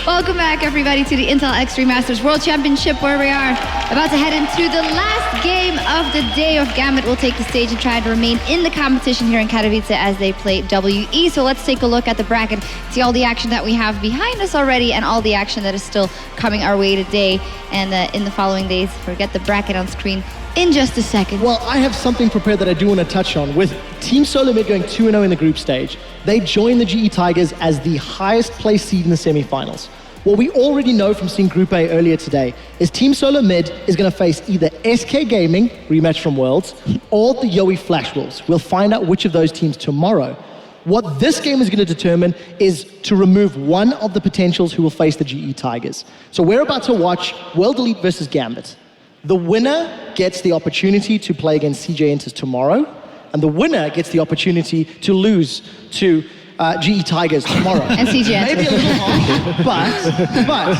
Welcome back, everybody, to the Intel Extreme Masters World Championship, where we are about to head into the last game of the day. Of Gambit will take the stage and try to remain in the competition here in Katowice as they play WE. So let's take a look at the bracket, see all the action that we have behind us already and all the action that is still coming our way today and in the following days. We'll get the bracket on screen in just a second. Well, I have something prepared that I do want to touch on. With Team Solar Mid going 2-0 in the group stage, they join the GE Tigers as the highest placed seed in the semifinals. What we already know from seeing Group A earlier today is Team Solar Mid is going to face either SK Gaming, rematch from Worlds, or the Yowie Flash Wolves. We'll find out which of those teams tomorrow. What this game is going to determine is to remove one of the potentials who will face the GE Tigers. So we're about to watch World Elite versus Gambit. The winner gets the opportunity to play against CJ Enters tomorrow, and the winner gets the opportunity to lose to GE Tigers tomorrow. And CJ Enters. Maybe a little harsh, but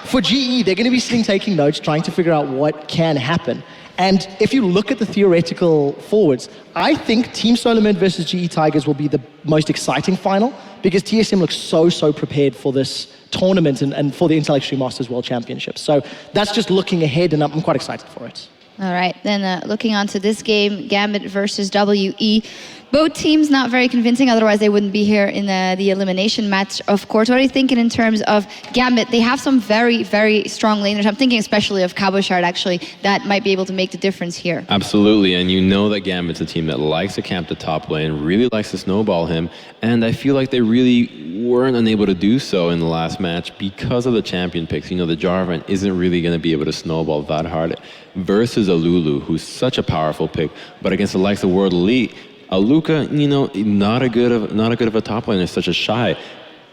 for GE, they're going to be sitting taking notes, trying to figure out what can happen. And if you look at the theoretical forwards, I think Team Solar Mid versus GE Tigers will be the most exciting final because TSM looks so prepared for this tournament and for the Intel Extreme Masters World Championship. So that's just looking ahead, and I'm quite excited for it. All right, then looking on to this game, Gambit versus WE. Both teams not very convincing, otherwise they wouldn't be here in the elimination match, of course. What are you thinking in terms of Gambit? They have some very strong laners. I'm thinking especially of Cabochard, actually, that might be able to make the difference here. Absolutely, and you know that Gambit's a team that likes to camp the top lane, really likes to snowball him, and I feel like they really weren't unable to do so in the last match because of the champion picks. You know, the Jarvan isn't really going to be able to snowball that hard versus a Lulu, who's such a powerful pick, but against the likes of World Elite, Aluka, you know, not a good of a top laner, such a shy.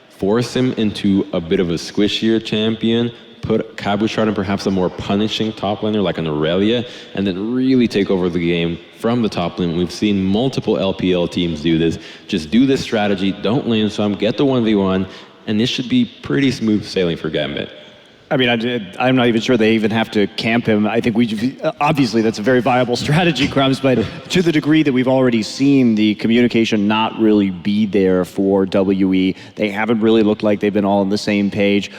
Force him into a bit of a squishier champion, put Cabochard in perhaps a more punishing top laner like an Aurelia, and then really take over the game from the top lane. We've seen multiple LPL teams do this. Just do this strategy, don't lane some, get the 1v1, and this should be pretty smooth sailing for Gambit. I mean, I'm not even sure they even have to camp him. I think obviously that's a very viable strategy, Crumbs, but to the degree that we've already seen the communication not really be there for WE, they haven't really looked like they've been all on the same page.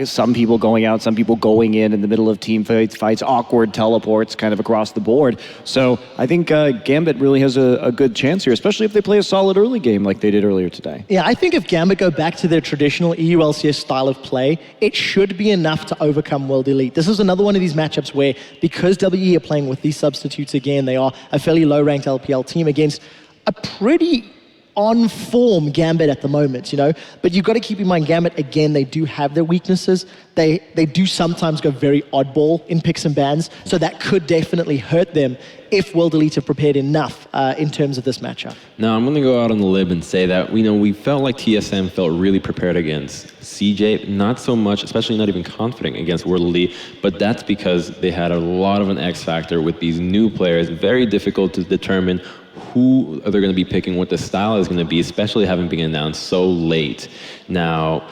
Some people going out, some people going in the middle of team fights, awkward teleports kind of across the board. So I think Gambit really has a good chance here, especially if they play a solid early game like they did earlier today. Yeah, I think if Gambit go back to their traditional EU-LCS style of play, it should be enough to overcome World Elite. This is another one of these matchups where, because WE are playing with these substitutes again, they are a fairly low-ranked LPL team against a pretty on-form Gambit at the moment, you know? But you've got to keep in mind, Gambit, again, they do have their weaknesses. They do sometimes go very oddball in picks and bans, so that could definitely hurt them if World Elite have prepared enough in terms of this matchup. Now, I'm going to go out on the limb and say that, you know, we felt like TSM felt really prepared against CJ, not so much, especially not even confident against World Elite, but that's because they had a lot of an X factor with these new players, very difficult to determine who they're going to be picking, what the style is going to be, especially having been announced so late. Now,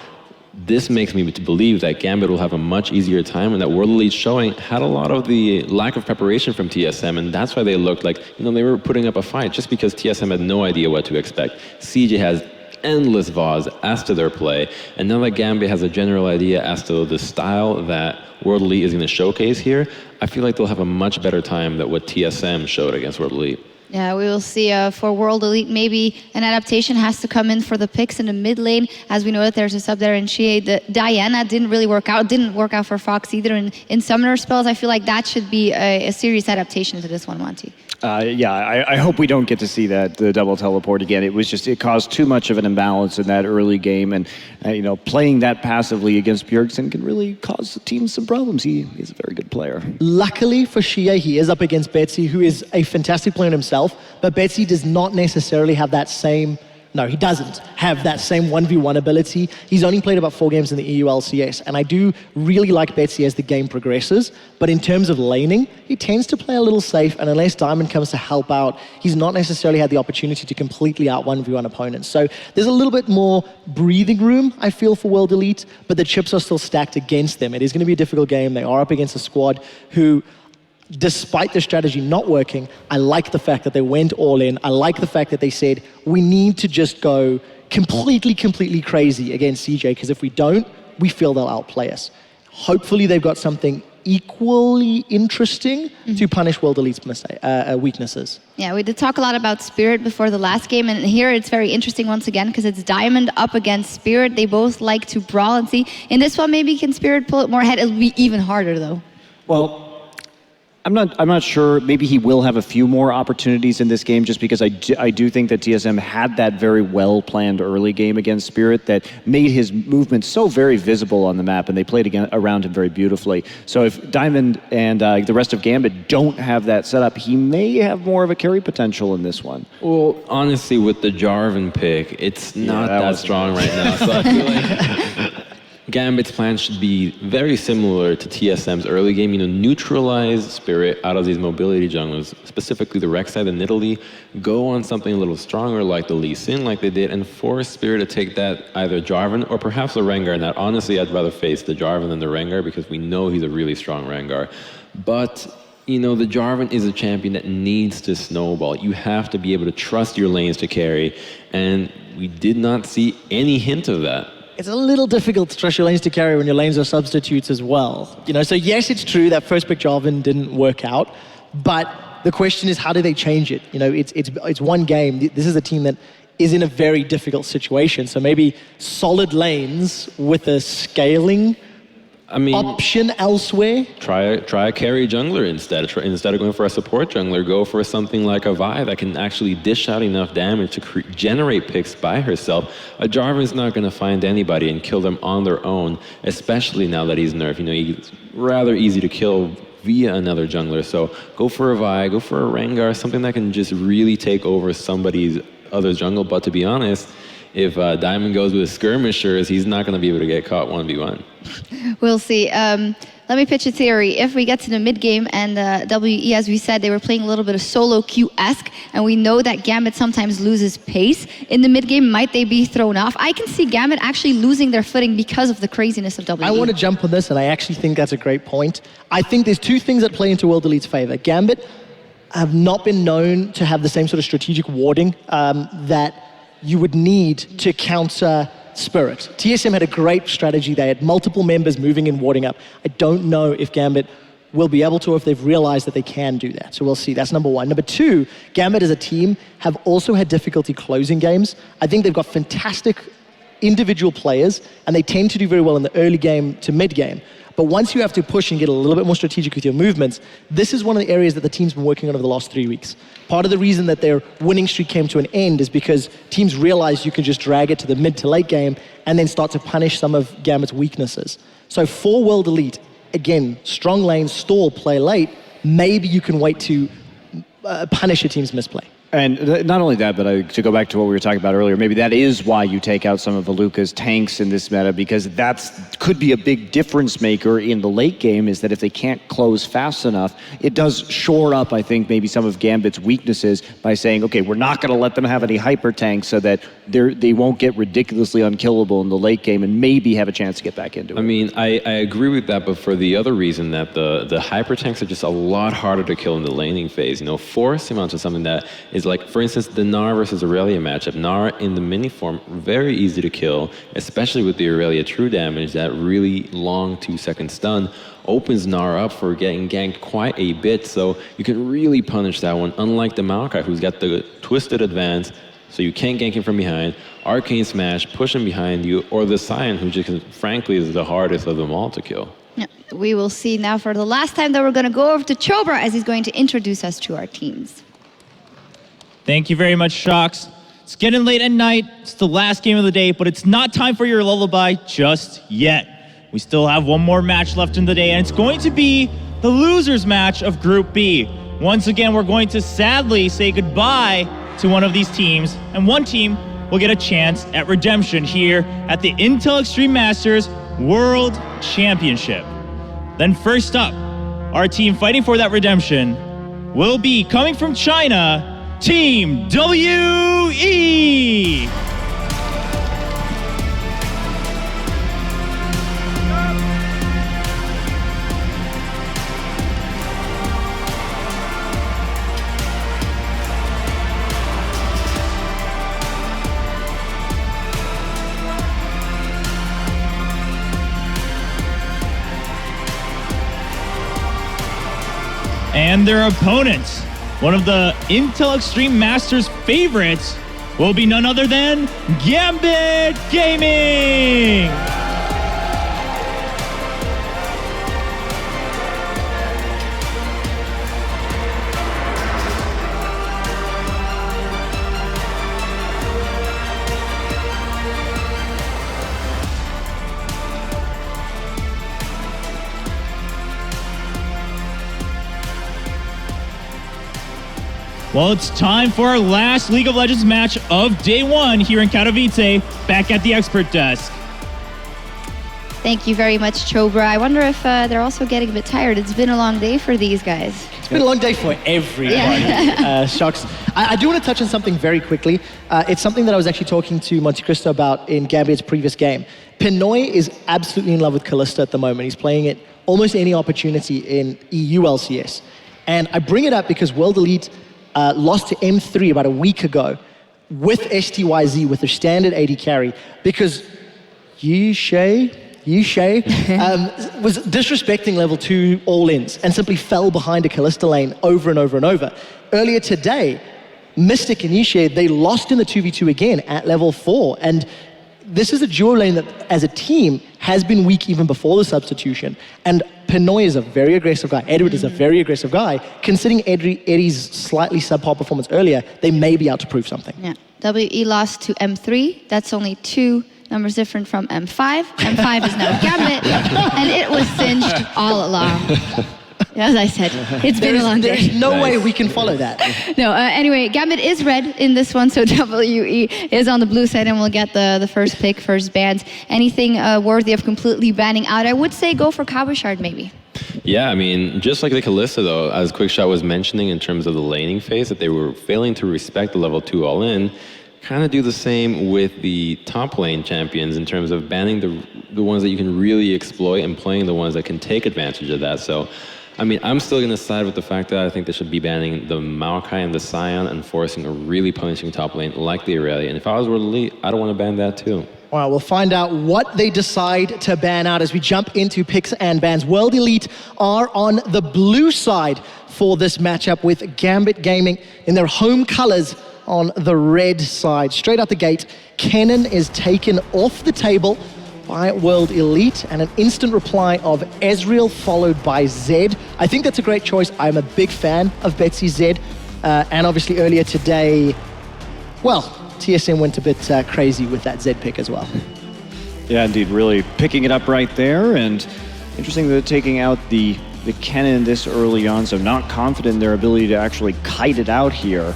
this makes me to believe that Gambit will have a much easier time, and that World Elite showing had a lot of the lack of preparation from TSM, and that's why they looked like, you know, they were putting up a fight, just because TSM had no idea what to expect. CJ has endless VODs as to their play, and now that Gambit has a general idea as to the style that World Elite is going to showcase here, I feel like they'll have a much better time than what TSM showed against World Elite. Yeah, we will see for World Elite, maybe an adaptation has to come in for the picks in the mid lane, as we know that there's a sub there in Shea. The Diana didn't really work out, didn't work out for Fox either in summoner spells. I feel like that should be a serious adaptation to this one, Monty. Yeah, I hope we don't get to see the double teleport again. It caused too much of an imbalance in that early game, and you know, playing that passively against Bjergsen can really cause the team some problems. He's a very good player. Luckily for Shea, he is up against Betsy, who is a fantastic player himself, but Betsy does not necessarily have that same... No, he doesn't have that same 1v1 ability. He's only played about 4 games in the EU-LCS, and I do really like Betsy as the game progresses, but in terms of laning, he tends to play a little safe, and unless Diamond comes to help out, he's not necessarily had the opportunity to completely out 1v1 opponents. So there's a little bit more breathing room, I feel, for World Elite, but the chips are still stacked against them. It is going to be a difficult game. They are up against a squad who, despite their strategy not working, I like the fact that they went all in. I like the fact that they said, we need to just go completely crazy against CJ, because if we don't, we feel they'll outplay us. Hopefully they've got something equally interesting to punish World Elite's weaknesses. Yeah, we did talk a lot about Spirit before the last game, and here it's very interesting once again because it's Diamond up against Spirit. They both like to brawl and see. In this one, maybe can Spirit pull it more ahead? It'll be even harder though. Well, I'm not sure. Maybe he will have a few more opportunities in this game, just because I do think that TSM had that very well planned early game against Spirit that made his movement so very visible on the map, and they played around him very beautifully. So if Diamond and the rest of Gambit don't have that setup, he may have more of a carry potential in this one. Well, honestly, with the Jarvan pick, it's not that strong right now. So I feel like Gambit's plan should be very similar to TSM's early game. Neutralize Spirit out of these mobility junglers, specifically the Rek'Sai and Nidalee. Go on something a little stronger like the Lee Sin, like they did, and force Spirit to take that either Jarvan or perhaps the Rengar. And that honestly, I'd rather face the Jarvan than the Rengar because we know he's a really strong Rengar. But the Jarvan is a champion that needs to snowball. You have to be able to trust your lanes to carry, and we did not see any hint of that. It's a little difficult to trust your lanes to carry when your lanes are substitutes as well. So yes, it's true that first pick Jarvan didn't work out, but the question is, how do they change it? It's one game. This is a team that is in a very difficult situation. So maybe solid lanes with a scaling option elsewhere. Try a carry jungler instead. Instead of going for a support jungler, go for something like a Vi that can actually dish out enough damage to generate picks by herself. A Jarvan's not going to find anybody and kill them on their own, especially now that he's nerfed. He's rather easy to kill via another jungler. So go for a Vi, go for a Rengar, something that can just really take over somebody's other jungle. But to be honest, if Diamond goes with skirmishers, he's not going to be able to get caught 1v1. We'll see. Let me pitch a theory. If we get to the mid game and WE, as we said, they were playing a little bit of solo queue-esque, and we know that Gambit sometimes loses pace in the mid game, might they be thrown off? I can see Gambit actually losing their footing because of the craziness of WE. I want to jump on this, and I actually think that's a great point. I think there's two things that play into World Elite's favor. Gambit have not been known to have the same sort of strategic warding that you would need to counter Spirit. TSM had a great strategy. They had multiple members moving and warding up. I don't know if Gambit will be able to, or if they've realized that they can do that. So we'll see. That's number one. Number two, Gambit as a team have also had difficulty closing games. I think they've got fantastic individual players, and they tend to do very well in the early game to mid game. But once you have to push and get a little bit more strategic with your movements, this is one of the areas that the team's been working on over the last 3 weeks. Part of the reason that their winning streak came to an end is because teams realized you can just drag it to the mid to late game and then start to punish some of Gambit's weaknesses. So for World Elite, again, strong lanes, stall, play late, maybe you can wait to punish a team's misplay. And not only that, but to go back to what we were talking about earlier, maybe that is why you take out some of Aluka's tanks in this meta, because that could be a big difference maker in the late game, is that if they can't close fast enough, it does shore up, I think, maybe some of Gambit's weaknesses by saying, okay, we're not going to let them have any hyper tanks so that they won't get ridiculously unkillable in the late game and maybe have a chance to get back into it. I agree with that, but for the other reason that the hyper tanks are just a lot harder to kill in the laning phase. Force him onto something that is like, for instance, the Gnar versus Aurelia matchup. Gnar in the mini form, very easy to kill, especially with the Aurelia true damage. That really long 2-second stun opens Gnar up for getting ganked quite a bit, so you can really punish that one, unlike the Maokai, who's got the twisted advance, so you can't gank him from behind, Arcane Smash, push him behind you, or the Sion, who just frankly is the hardest of them all to kill. Yeah, we will see now for the last time that we're going to go over to Chobra as he's going to introduce us to our teams. Thank you very much, Shocks. It's getting late at night. It's the last game of the day, but it's not time for your lullaby just yet. We still have one more match left in the day, and it's going to be the losers match of Group B. Once again, we're going to sadly say goodbye to one of these teams, and one team will get a chance at redemption here at the Intel Extreme Masters World Championship. Then first up, our team fighting for that redemption will be coming from China, Team WE! And their opponents, one of the Intel Extreme Masters favorites, will be none other than Gambit Gaming. Well, it's time for our last League of Legends match of day one here in Katowice, back at the expert desk. Thank you very much, Chobra. I wonder if they're also getting a bit tired. It's been a long day for these guys. It's been a long day for everybody. Shocks. I do want to touch on something very quickly. It's something that I was actually talking to Monte Cristo about in Gambit's previous game. Pinoy is absolutely in love with Kalista at the moment. He's playing it almost any opportunity in EU LCS. And I bring it up because World Elite lost to M3 about a week ago with STYZ, with their standard AD carry, because Yishay was disrespecting level 2 all-ins and simply fell behind a Kalista lane over and over and over. Earlier today, Mystic and Yishay, they lost in the 2v2 again at level 4. And this is a duo lane that, as a team, has been weak even before the substitution. And Pinoy is a very aggressive guy. Edward is a very aggressive guy. Considering Eddie's slightly subpar performance earlier, they may be out to prove something. Yeah. WE lost to M3. That's only 2 numbers different from M5. M5 is now Gambit, and it was singed all along. As I said, it's been a long day. There's no way we can follow that. No, anyway, Gambit is red in this one, so WE is on the blue side, and we'll get the first pick, first bans. Anything worthy of completely banning out, I would say go for Kabashard maybe. Yeah, I mean, just like the Kalista, though, as Quickshot was mentioning in terms of the laning phase, that they were failing to respect the level 2 all-in, kind of do the same with the top lane champions in terms of banning the ones that you can really exploit and playing the ones that can take advantage of that. So, I mean, I'm still going to side with the fact that I think they should be banning the Maokai and the Scion and forcing a really punishing top lane like the Aurelia. And if I was World Elite, I'd want to ban that too. All right, we'll find out what they decide to ban out as we jump into picks and bans. World Elite are on the blue side for this matchup with Gambit Gaming in their home colors on the red side. Straight out the gate, Kennen is taken off the table by World Elite, and an instant reply of Ezreal followed by Zed. I think that's a great choice. I'm a big fan of Betsy Zed, and obviously earlier today, well, TSM went a bit crazy with that Zed pick as well. Yeah, indeed, really picking it up right there, and interesting that they're taking out the Kennen this early on, so not confident in their ability to actually kite it out here.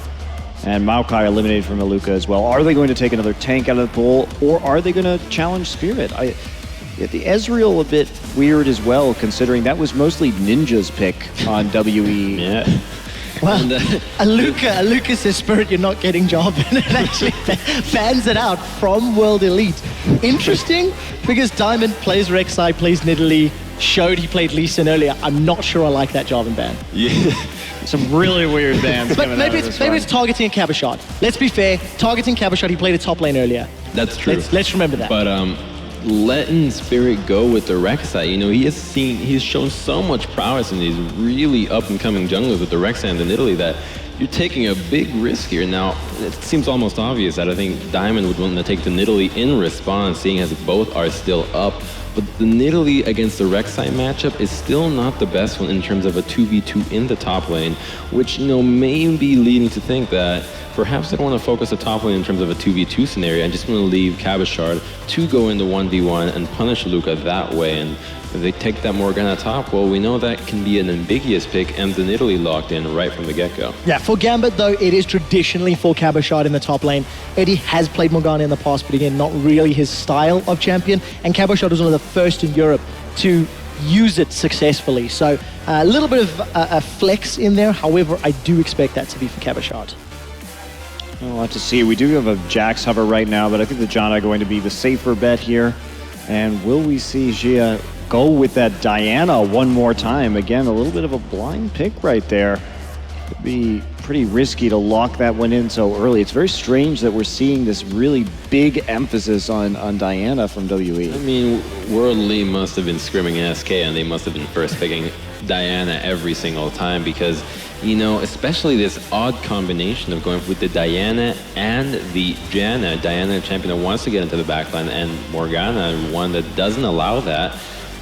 And Maokai eliminated from Aluka as well. Are they going to take another tank out of the pool, or are they going to challenge Spirit? The Ezreal a bit weird as well, considering that was mostly Ninja's pick on WE. Yeah. Well, Aluka says, Spirit, you're not getting job, and it actually fans it out from World Elite. Interesting, because Diamond plays Rek'Sai, plays Nidalee, showed he played Lee Sin earlier. I'm not sure I like that Jarvan ban. Yeah. Some really weird bans But coming maybe out of it's this one. targeting Kabashard. Let's be fair, targeting Kabashard, he played a top lane earlier. That's true. Let's remember that. But letting Spirit go with the Rek'Sai, you know, he's shown so much prowess in these really up-and-coming junglers with the Rek'Sai and the Nidalee that you're taking a big risk here. Now, it seems almost obvious that I think Diamond would want to take the Nidalee in response, seeing as both are still up. But the Nidalee against the Rek'Sai matchup is still not the best one in terms of a 2v2 in the top lane, which, you know, may be leading to think that perhaps they don't want to focus the top lane in terms of a 2v2 scenario and just want to leave Kabashard to go into 1v1 and punish Luka that way. And if they take that Morgana top, well, we know that can be an ambiguous pick and the Nidalee locked in right from the get-go. Yeah, for Gambit, though, it is traditionally for Kabashard in the top lane. Eddie has played Morgana in the past, but again, not really his style of champion. And Kabashard was one of the first in Europe to use it successfully. So a little bit of a flex in there. However, I do expect that to be for Kabashard. We'll have to see. We do have a Jax hover right now, but I think the Janna going to be the safer bet here. And will we see Gia go with that Diana one more time? Again, a little bit of a blind pick right there. It'd be pretty risky to lock that one in so early. It's very strange that we're seeing this really big emphasis on Diana from WE. I mean, World League must have been screaming SK, and they must have been first picking Diana every single time because, you know, especially this odd combination of going with the Diana and the Janna. Diana, a champion that wants to get into the backline, and Morgana, one that doesn't allow that.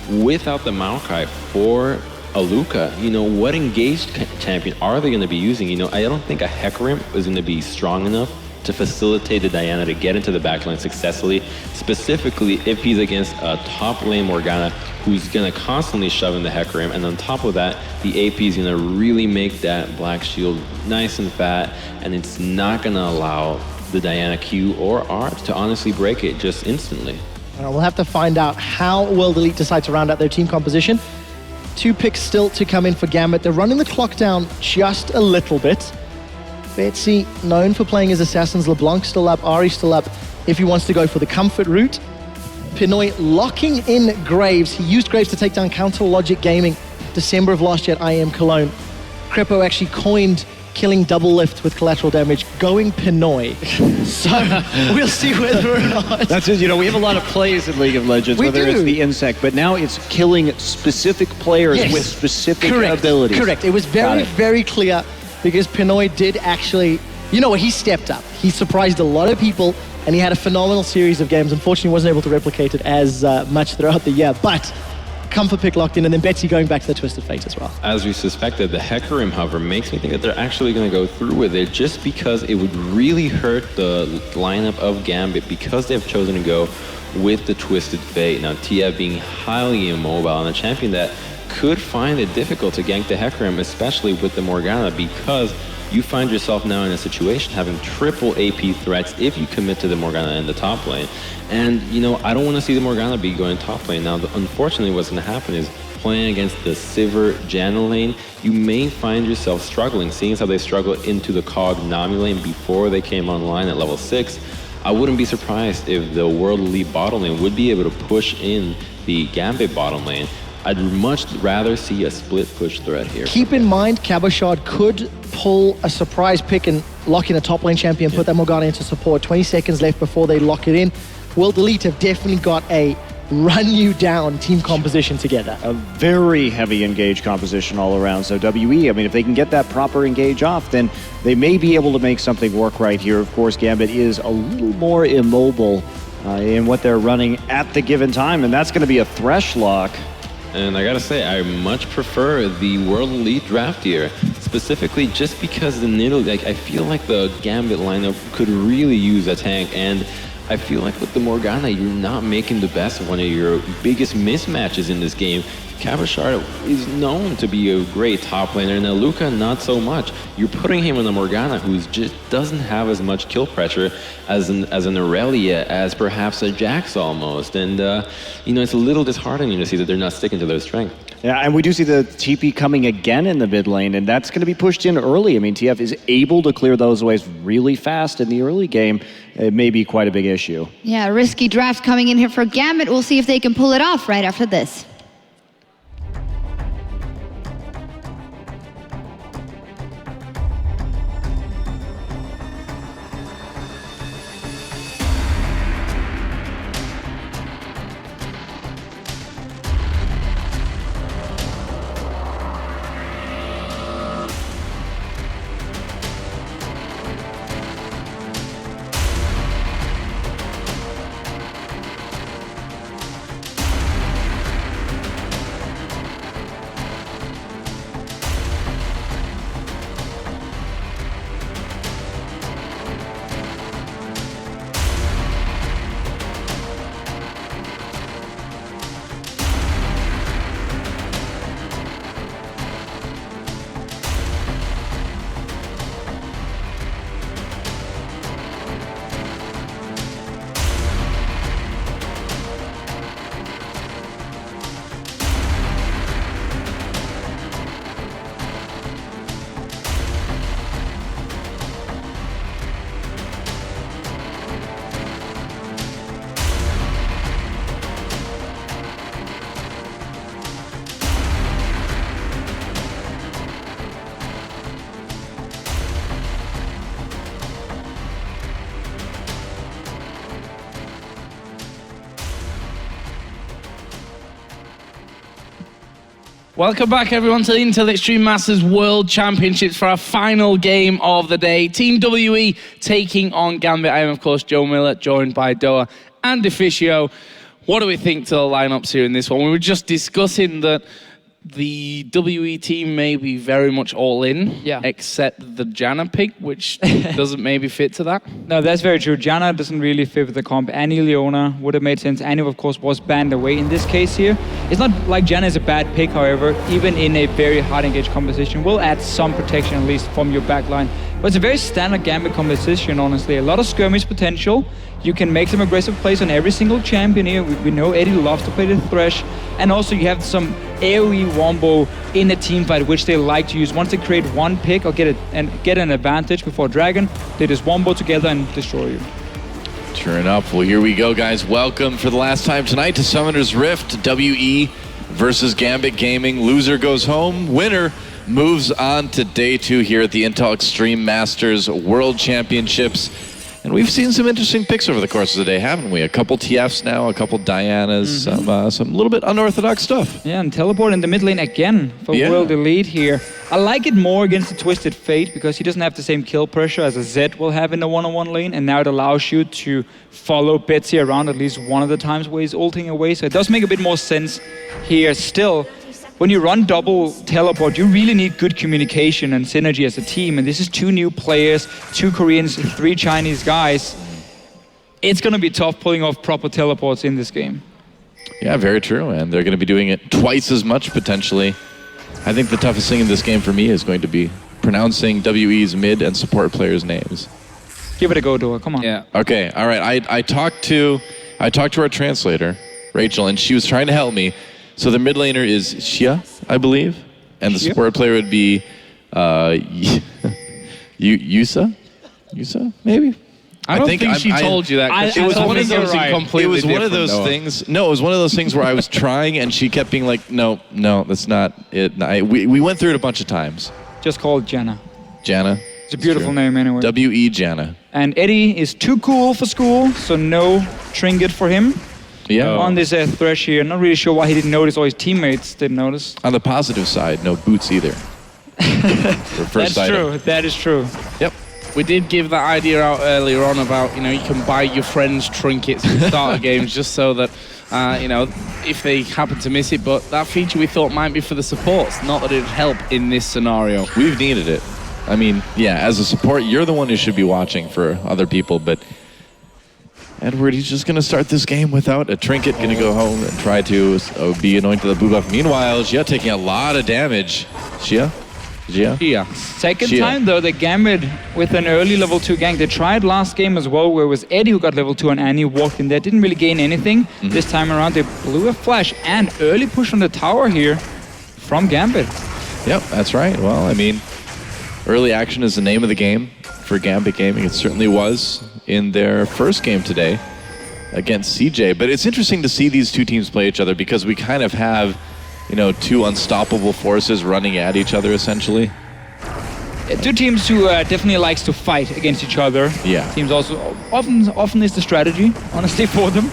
Without the Maokai for Aluka, you know, what engaged champion are they going to be using? You know, I don't think a Hecarim is going to be strong enough to facilitate the Diana to get into the backline successfully, specifically if he's against a top lane Morgana who's going to constantly shove in the Hecarim, and on top of that, the AP is going to really make that Black Shield nice and fat, and it's not going to allow the Diana Q or R to honestly break it just instantly. We'll have to find out how World Elite decide to round out their team composition. 2 picks still to come in for Gambit. They're running the clock down just a little bit. Betsy, known for playing as assassins. LeBlanc still up, Ari still up if he wants to go for the comfort route. Pinoy locking in Graves. He used Graves to take down Counter Logic Gaming December of last year at IEM Cologne. Crepo actually coined killing double lift with collateral damage, going Pinoy. So we'll see whether or not. That's it. You know, we have a lot of plays in League of Legends, whether it's the insect, but now it's killing specific players with specific abilities. Correct. It was very clear because Pinoy did actually, you know what, he stepped up. He surprised a lot of people and he had a phenomenal series of games. Unfortunately, wasn't able to replicate it as much throughout the year, but comfort pick locked in, and then Betsy going back to the Twisted Fate as well. As we suspected, the Hecarim, however, makes me think that they're actually going to go through with it just because it would really hurt the lineup of Gambit because they've chosen to go with the Twisted Fate. Now, TF being highly immobile and a champion that could find it difficult to gank the Hecarim, especially with the Morgana, because you find yourself now in a situation having triple AP threats if you commit to the Morgana in the top lane. And, you know, I don't want to see the Morgana be going top lane. Now, unfortunately, what's going to happen is playing against the Sivir Janna lane, you may find yourself struggling, seeing as how they struggled into the COG Nami lane before they came online at level 6. I wouldn't be surprised if the World Elite bottom lane would be able to push in the Gambit bottom lane. I'd much rather see a split push threat here. Keep in mind, Cabochard could pull a surprise pick and lock in a top lane champion, put that Morgana into support. 20 seconds left before they lock it in. World Elite have definitely got a run you down team composition together. A very heavy engage composition all around. So WE, I mean, if they can get that proper engage off, then they may be able to make something work right here. Of course, Gambit is a little more immobile in what they're running at the given time, and that's going to be a Thresh lock. And I gotta say, I much prefer the World Elite draft here, specifically just because the Nidalee, like, I feel like the Gambit lineup could really use a tank, and I feel like with the Morgana, you're not making the best of one of your biggest mismatches in this game. Cabochard is known to be a great top laner, and Aluka not so much. You're putting him on a Morgana who just doesn't have as much kill pressure as an Aurelia, as perhaps a Jax almost. And, you know, it's a little disheartening to see that they're not sticking to their strength. Yeah, and we do see the TP coming again in the mid lane, and that's going to be pushed in early. I mean, TF is able to clear those waves really fast in the early game. It may be quite a big issue. Yeah, risky draft coming in here for Gambit. We'll see if they can pull it off right after this. Welcome back, everyone, to the Intel Extreme Masters World Championships for our final game of the day. Team WE taking on Gambit. I am, of course, Joe Miller, joined by Doa and Deficio. What do we think to the lineups here in this one? We were just discussing that the WE team may be very much all in, except the Janna pick, which doesn't maybe fit to that. No, that's very true. Janna doesn't really fit with the comp. Annie Leona would have made sense. Annie, of course, was banned away in this case here. It's not like Janna is a bad pick, however, even in a very hard engaged composition, will add some protection at least from your backline. But it's a very standard Gambit composition, honestly. A lot of skirmish potential. You can make some aggressive plays on every single champion here. We know Eddie loves to play the Thresh. And also you have some AoE wombo in a team fight, which they like to use. Once they create one pick or get an advantage before Dragon, they just wombo together and destroy you. Turn up. Well, here we go, guys. Welcome for the last time tonight to Summoner's Rift. WE versus Gambit Gaming. Loser goes home. Winner moves on to day 2 here at the Intel Extreme Masters World Championships. And we've seen some interesting picks over the course of the day, haven't we? A couple TFs now, a couple Dianas, some little bit unorthodox stuff. Yeah, and teleport in the mid lane again for World Elite here. I like it more against the Twisted Fate because he doesn't have the same kill pressure as a Zed will have in the one-on-one lane, and now it allows you to follow Betsy around at least one of the times where he's ulting away, so it does make a bit more sense here still. When you run double teleport, you really need good communication and synergy as a team. And this is 2 new players, 2 Koreans, 3 Chinese guys. It's going to be tough pulling off proper teleports in this game. Yeah, very true. And they're going to be doing it twice as much, potentially. I think the toughest thing in this game for me is going to be pronouncing WE's mid and support players' names. Give it a go, Doa. Come on. Yeah. Okay, all right. I talked to our translator, Rachel, and she was trying to help me. So the mid laner is Xia, I believe, and the support player would be Yusa, maybe. I don't think she told you that. It was one of those completely. It was one of those things. No, it was one of those things where I was trying, and she kept being like, "No, that's not it." We went through it a bunch of times. Just call it Janna. Janna. It's a beautiful name anyway. WE Janna. And Eddie is too cool for school, so no trinket for him. Yeah. On this Thresh here, not really sure why he didn't notice, or his teammates didn't notice. On the positive side, no boots either. That's true. That is true. Yep. We did give that idea out earlier on about, you can buy your friends trinkets at the start of games just so that, if they happen to miss it. But that feature we thought might be for the supports, not that it'd help in this scenario. We've needed it. I mean, yeah, as a support, you're the one who should be watching for other people, but Edward, he's just going to start this game without a trinket, going to go home and try to be anointed the blue buff. Meanwhile, Xia taking a lot of damage. Xia? Second time, though, the Gambit with an early level 2 gank. They tried last game as well, where it was Eddie who got level 2 and Annie walked in there. Didn't really gain anything. This time around, they blew a flash and early push on the tower here from Gambit. Yep, that's right. Well, I mean, early action is the name of the game for Gambit Gaming. It certainly was in their first game today against CJ. But it's interesting to see these 2 teams play each other because we kind of have, 2 unstoppable forces running at each other, essentially. 2 teams who definitely likes to fight against each other. Yeah. Teams also often is the strategy, honestly, for them.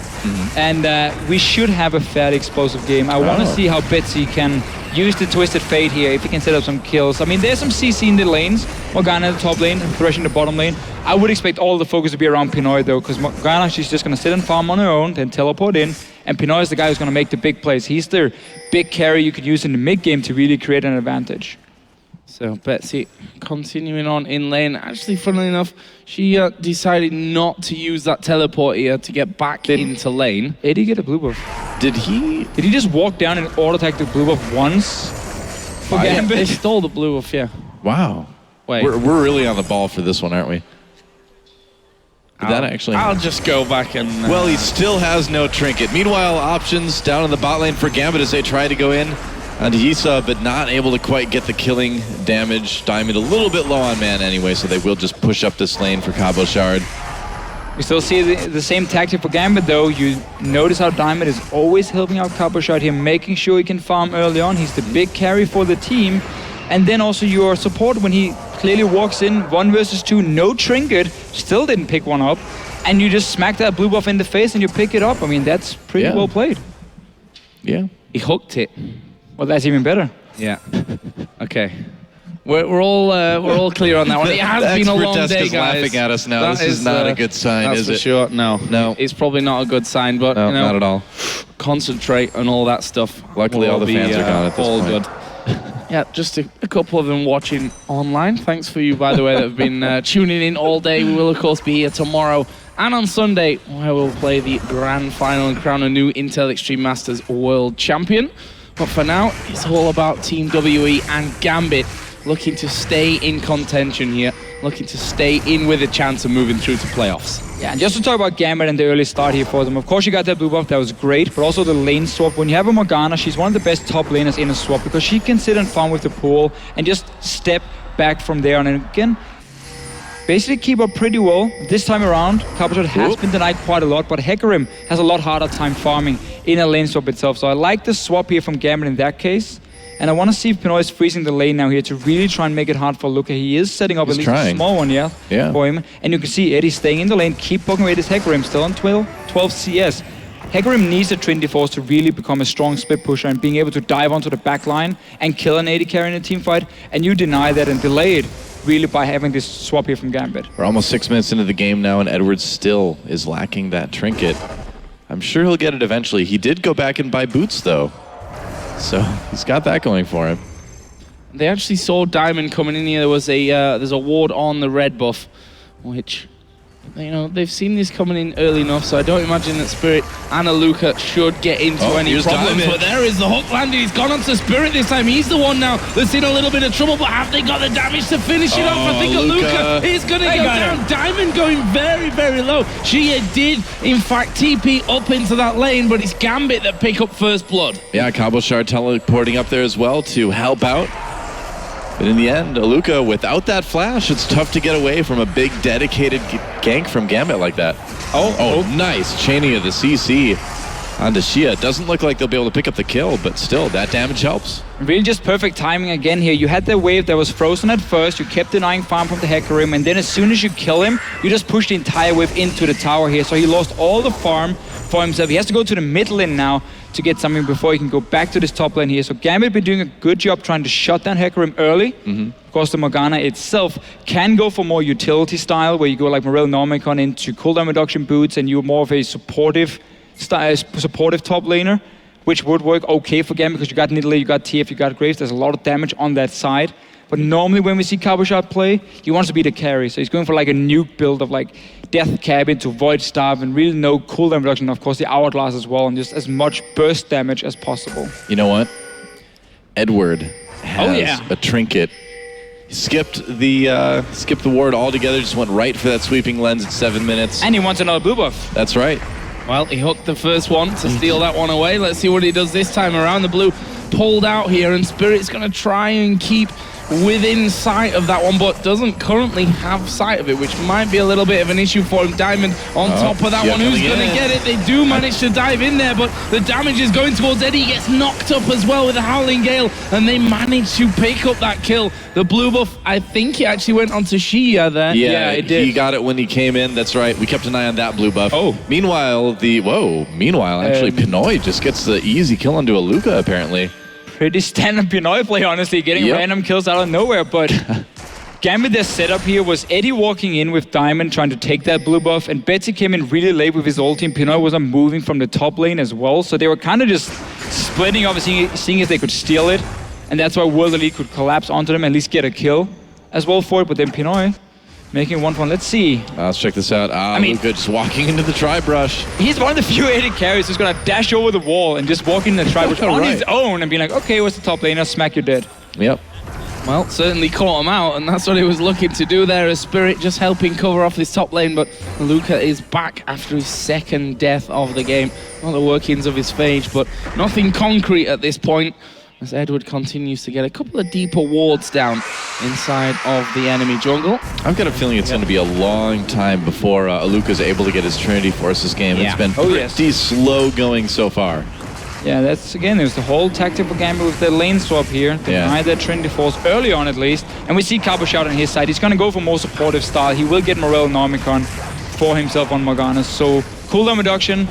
And we should have a fairly explosive game. I want to see how Betsy can use the Twisted Fate here, if he can set up some kills. I mean, there's some CC in the lanes. Morgana in the top lane, Thresh in the bottom lane. I would expect all the focus to be around Pinoy, though, because Morgana, she's just going to sit and farm on her own, then teleport in. And Pinoy is the guy who's going to make the big plays. He's the big carry you could use in the mid game to really create an advantage. So Betsy continuing on in lane. Actually, funnily enough, she decided not to use that teleport here to get back into lane. Did he get a blue buff? Did he just walk down and auto-attack the blue buff once? For Gambit? They stole the blue buff, yeah. Wow. Wait. We're really on the ball for this one, aren't we? I'll just go back and... Well, he still has no trinket. Meanwhile, options down in the bot lane for Gambit as they try to go in onto Yisa, but not able to quite get the killing damage. Diamond a little bit low on mana anyway, so they will just push up this lane for Cabo Shard. We still see the same tactic for Gambit, though. You notice how Diamond is always helping out Cabo Shard here, making sure he can farm early on. He's the big carry for the team. And then also your support when he clearly walks in 1 versus 2, no trinket, still didn't pick one up. And you just smack that blue buff in the face and you pick it up. I mean, that's pretty well played. Yeah. He hooked it. Well, that's even better. Yeah. Okay. We're all clear on that one. It has been a long day, Desk is guys. laughing at us now. That This is not a good sign, that's is for it? sure. No. No. It's probably not a good sign, but No, you know, not at all. concentrate on all that stuff. Luckily, all the fans are gone at this all point. good. Yeah, just a couple of them watching online. Thanks for you, by the way, that have been tuning in all day. We will, of course, be here tomorrow and on Sunday, where we'll play the grand final and crown a new Intel Extreme Masters World Champion. But for now, it's all about Team WE and Gambit looking to stay in contention here, looking to stay in with a chance of moving through to playoffs. Yeah, and just to talk about Gambit and the early start here for them. Of course, you got that blue buff, that was great, but also the lane swap. When you have a Morgana, she's one of the best top laners in a swap because she can sit and farm with the pool and just step back from there. And again, basically keep up pretty well. This time around, Carpashot has been denied quite a lot, but Hecarim has a lot harder time farming in a lane swap itself. So I like the swap here from Gambit in that case. And I want to see if Pinoy is freezing the lane now here to really try and make it hard for Luca. He is setting up at least a small one, yeah, for him. And you can see Eddie staying in the lane, keep poking away this Hecarim, still on 12 CS. Hecarim needs the Trinity Force to really become a strong split pusher and being able to dive onto the back line and kill an AD carry in a team fight. And you deny that and delay it really by having this swap here from Gambit. We're almost 6 minutes into the game now, and Edwards still is lacking that trinket. I'm sure he'll get it eventually. He did go back and buy boots, though. So he's got that going for him. They actually saw Diamond coming in here. There was there's a ward on the red buff, which, you know, they've seen this coming in early enough, so I don't imagine that Spirit and Luca should get into any problems. But there is the hook landing. He's gone on to Spirit this time. He's the one now that's in a little bit of trouble, but have they got the damage to finish it off? I think Luca is going to go down. Diamond going very, very low. She did, in fact, TP up into that lane, but it's Gambit that pick up first blood. Yeah, Cabochard teleporting up there as well to help out. But in the end, Aluka, without that flash, it's tough to get away from a big dedicated gank from Gambit like that. Oh, nice. Chaining of the CC onto Shia. Doesn't look like they'll be able to pick up the kill, but still, that damage helps. Really just perfect timing again here. You had the wave that was frozen at first, you kept denying farm from the Hecarim, and then as soon as you kill him, you just push the entire wave into the tower here. So he lost all the farm for himself. He has to go to the mid lane now to get something before he can go back to this top lane here. So Gambit been doing a good job trying to shut down Hecarim early. Of course, the Morgana itself can go for more utility style, where you go like Morel Normicon into cooldown reduction boots, and you're more of a supportive top laner, which would work okay for Gambit because you got Nidalee, you got TF, you got Graves. There's a lot of damage on that side. But normally when we see Cabochard play, he wants to be the carry. So he's going for like a nuke build of like Death Cabin to Void Staff and really no cooldown reduction. Of course, the Hourglass as well, and just as much burst damage as possible. You know what? Edward has a trinket. He skipped the ward altogether, just went right for that sweeping lens at 7 minutes. And he wants another blue buff. That's right. Well, he hooked the first one to steal that one away. Let's see what he does this time around. The blue pulled out here, and Spirit's going to try and keep within sight of that one, but doesn't currently have sight of it, which might be a little bit of an issue for him. Diamond on top of that one. Who's going to get it? They do manage to dive in there, but the damage is going towards Eddie. He gets knocked up as well with a Howling Gale, and they manage to pick up that kill. The blue buff, I think it actually went onto Shia there. Yeah, it did. He got it when he came in. That's right. We kept an eye on that blue buff. Meanwhile, actually, Pinoy just gets the easy kill onto Aluka, apparently. Pretty standard Pinoy play, honestly, getting random kills out of nowhere, but Gambit, their setup here was Eddie walking in with Diamond trying to take that blue buff, and Betsy came in really late with his ult team. Pinoy wasn't moving from the top lane as well, so they were kind of just splitting up and seeing if they could steal it, and that's why World Elite could collapse onto them and at least get a kill as well for it, but then Pinoy making 1-1. Let's see. Let's check this out. Luka just walking into the tri-brush. He's one of the few AD carries who's going to dash over the wall and just walk into the tri-brush on his own and be like, okay, what's the top laner? Smack, you're dead. Yep. Well, certainly caught him out, and that's what he was looking to do there, as Spirit just helping cover off this top lane, but Luka is back after his second death of the game. Not the workings of his phage, but nothing concrete at this point, as Edward continues to get a couple of deeper wards down inside of the enemy jungle. I've got a feeling it's going to be a long time before Aluka's able to get his Trinity Force this game. It's been pretty slow going so far. Yeah, that's, again, there's the whole tactic for Gambit with the lane swap here. Deny that Trinity Force early on, at least. And we see Cabochard on his side. He's going to go for more supportive style. He will get Morel Normicon for himself on Morgana. So, cooldown reduction.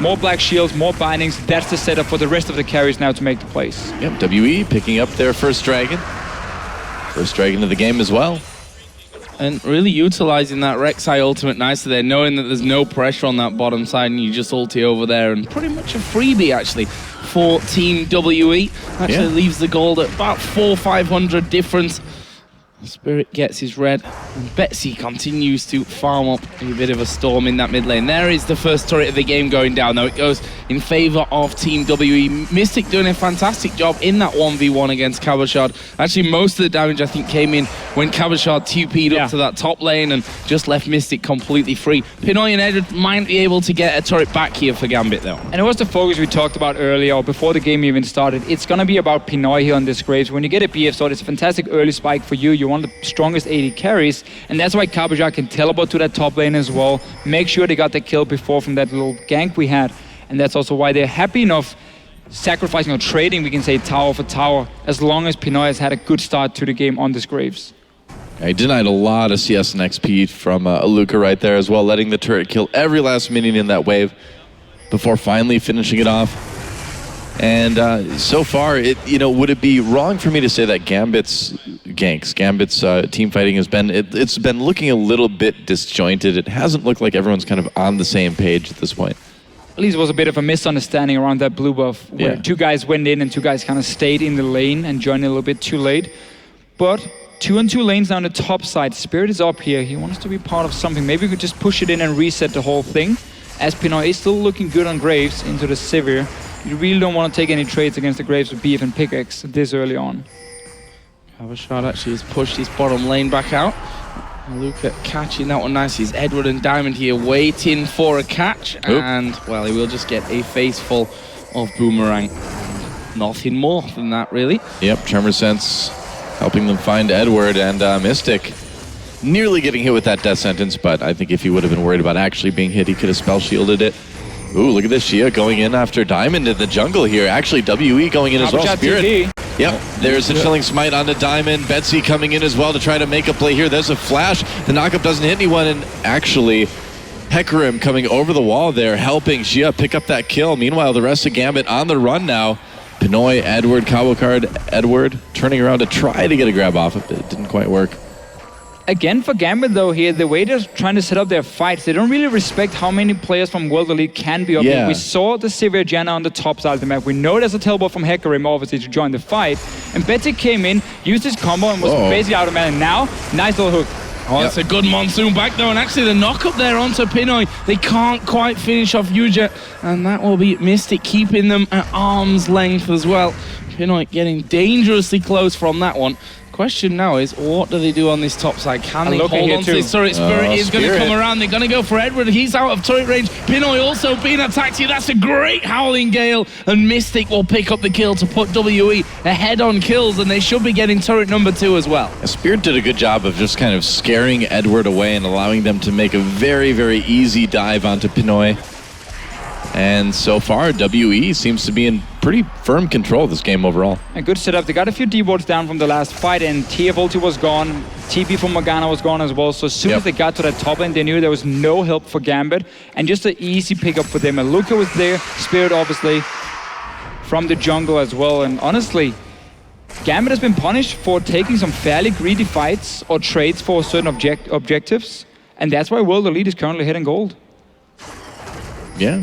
more black shields, more bindings. That's the setup for the rest of the carries now to make the plays. Yep, WE picking up their first dragon. First dragon of the game as well. And really utilizing that Rek'Sai ultimate nicely there, knowing that there's no pressure on that bottom side and you just ulti over there, and pretty much a freebie actually for Team WE. Actually leaves the gold at about 400-500 difference. Spirit gets his red, and Betsy continues to farm up a bit of a storm in that mid lane. There is the first turret of the game going down, though. It goes in favor of Team WE. Mystic doing a fantastic job in that 1v1 against Cabochard. Actually, most of the damage, I think, came in when Cabochard TP'd up to that top lane and just left Mystic completely free. Pinoy and Edward might be able to get a turret back here for Gambit, though. And it was the focus we talked about earlier, or before the game even started. It's going to be about Pinoy here on this Graves. When you get a BF sword, it's a fantastic early spike for you. You one of the strongest AD carries, and that's why Cabochard can teleport to that top lane as well. Make sure they got the kill before from that little gank we had, and that's also why they're happy enough sacrificing or trading, we can say, tower for tower, as long as Pinoy has had a good start to the game on this Graves. He denied a lot of CS and XP from Aluka right there as well, letting the turret kill every last minion in that wave before finally finishing it off. And so far, would it be wrong for me to say that Gambit's team fighting has been, it's been looking a little bit disjointed. It hasn't looked like everyone's kind of on the same page at this point. At least it was a bit of a misunderstanding around that blue buff, where two guys went in and two guys kind of stayed in the lane and joined a little bit too late. But 2-on-2 lanes now on the top side. Spirit is up here. He wants to be part of something. Maybe we could just push it in and reset the whole thing. As Pinoy is still looking good on Graves into the Sivir. You really don't want to take any trades against the Graves with BF and pickaxe this early on. Cabochard actually has pushed his bottom lane back out. Luca catching that one nicely. It's Edward and Diamond here waiting for a catch. And, well, he will just get a face full of Boomerang. Nothing more than that, really. Yep, Tremor Sense helping them find Edward, and Mystic nearly getting hit with that death sentence, but I think if he would have been worried about actually being hit, he could have spell shielded it. Ooh, look at this, Shia going in after Diamond in the jungle here. Actually, WE going in as well. Spirit. Yep, there's the Chilling Smite onto Diamond. Betsy coming in as well to try to make a play here. There's a flash. The knockup doesn't hit anyone, and actually, Hecarim coming over the wall there, helping Shia pick up that kill. Meanwhile, the rest of Gambit on the run now. Pinoy, Edward, Cabochard, Edward turning around to try to get a grab off, but it didn't quite work. Again, for Gambit, though, here, the way they're trying to set up their fights, they don't really respect how many players from World Elite can be up here. We saw the Sivir Janna on the top side of the map. We know there's a teleport from Hecarim, obviously, to join the fight. And Betsy came in, used his combo, and was basically out of mana. And now, nice little hook. Oh, that's a good monsoon back, though. And actually, the knock-up there onto Pinoy, they can't quite finish off Yuja. And that will be Mystic keeping them at arm's length as well. Pinoy getting dangerously close from that one. Question now is, what do they do on this top side? Can they hold on to this turret? Spirit is going to come around. They're going to go for Edward. He's out of turret range. Pinoy also being attacked here. That's a great Howling Gale. And Mystic will pick up the kill to put WE ahead on kills. And they should be getting turret number 2 as well. Spirit did a good job of just kind of scaring Edward away and allowing them to make a very, very easy dive onto Pinoy. And so far, WE seems to be in pretty firm control of this game overall. A good setup. They got a few D-wards down from the last fight, and TF ulti was gone. TP from Morgana was gone as well. So as soon as they got to that top lane, they knew there was no help for Gambit. And just an easy pickup for them. And Luca was there. Spirit, obviously, from the jungle as well. And honestly, Gambit has been punished for taking some fairly greedy fights or trades for certain objectives. And that's why World Elite is currently hitting gold. Yeah.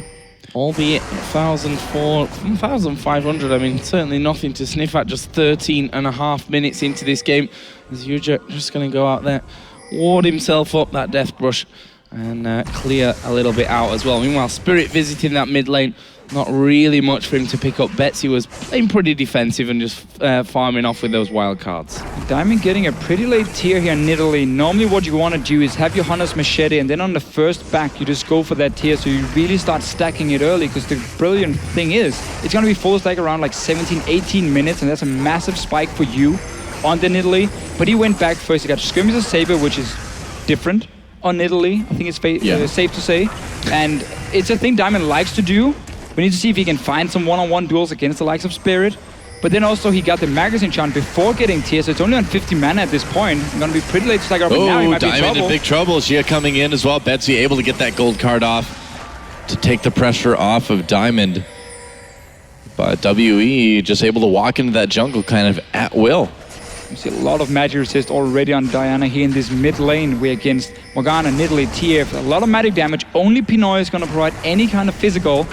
Albeit 1,500, I mean, certainly nothing to sniff at, just 13.5 minutes into this game. As Yuja just going to go out there, ward himself up that death brush, and clear a little bit out as well. Meanwhile, Spirit visiting that mid lane, not really much for him to pick up. Betsy was playing pretty defensive and just farming off with those wild cards. Diamond getting a pretty late tier here in Italy. Normally what you want to do is have your Hunter's Machete, and then on the first back you just go for that tier, so you really start stacking it early, because the brilliant thing is it's going to be full stack around like 17-18 minutes, and that's a massive spike for you on the Italy. But he went back first. He got Skirmisher Saber, which is different on Italy, I think it's safe to say. And it's a thing Diamond likes to do. We need to see if he can find some one-on-one duels against the likes of Spirit. But then also he got the magazine chant before getting tier, so it's only on 50 mana at this point. It's going to be pretty late to stack up, but now he might be in trouble. Diamond in big trouble. Shia coming in as well. Betsy able to get that gold card off. to take the pressure off of Diamond. But WE just able to walk into that jungle kind of at will. You see a lot of magic resist already on Diana here in this mid lane. We're against Morgana, Nidalee, TF. A lot of magic damage. Only Pinoy is going to provide any kind of physical.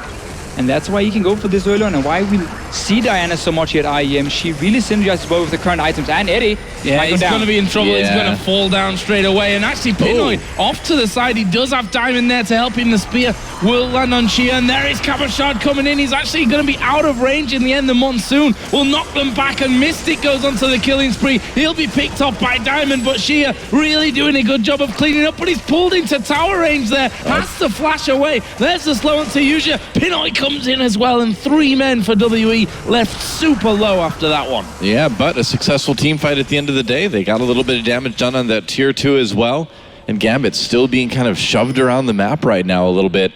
And that's why he can go for this early on, and why we see Diana so much here at IEM. She really synergizes well with the current items. And Eddie, yeah, he's going to be in trouble. He's going to fall down straight away. And actually, Pinoy off to the side. He does have Diamond there to help him. The spear will land on Shia, and there is Cabochard coming in. He's actually going to be out of range in the end. The Monsoon will knock them back, and Mystic goes onto the killing spree. He'll be picked up by Diamond, but Shia really doing a good job of cleaning up, but he's pulled into tower range there. Has to flash away. There's the slow on Tayuja. Pinoy comes in as well, and 3 men for WE left super low after that one. Yeah, but a successful team fight at the end of the day. They got a little bit of damage done on that tier 2 as well. And Gambit still being kind of shoved around the map right now a little bit.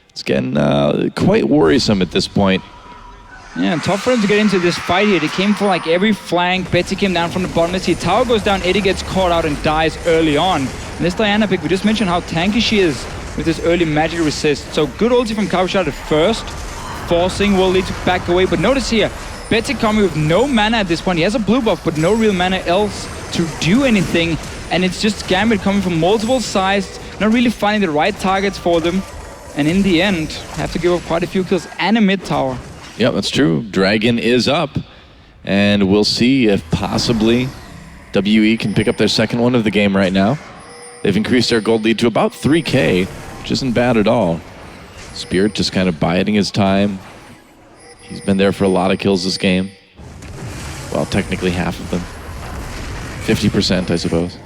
It's getting quite worrisome at this point. Yeah, tough for him to get into this fight here. They came for like every flank. Betsy came down from the bottom. Let's see, tower goes down. Eddie gets caught out and dies early on. And this Diana pick, we just mentioned how tanky she is with this early magic resist. So good ulti from Cabochard at first, forcing World League to back away. But notice here, Betsy coming with no mana at this point. He has a blue buff, but no real mana else to do anything. And it's just Gambit coming from multiple sides, not really finding the right targets for them. And in the end, have to give up quite a few kills and a mid tower. Yeah, that's true. Dragon is up. And we'll see if possibly WE can pick up their second one of the game right now. They've increased their gold lead to about 3K, which isn't bad at all. Spirit just kind of biding his time. He's been there for a lot of kills this game. Well, technically half of them. 50%, I suppose.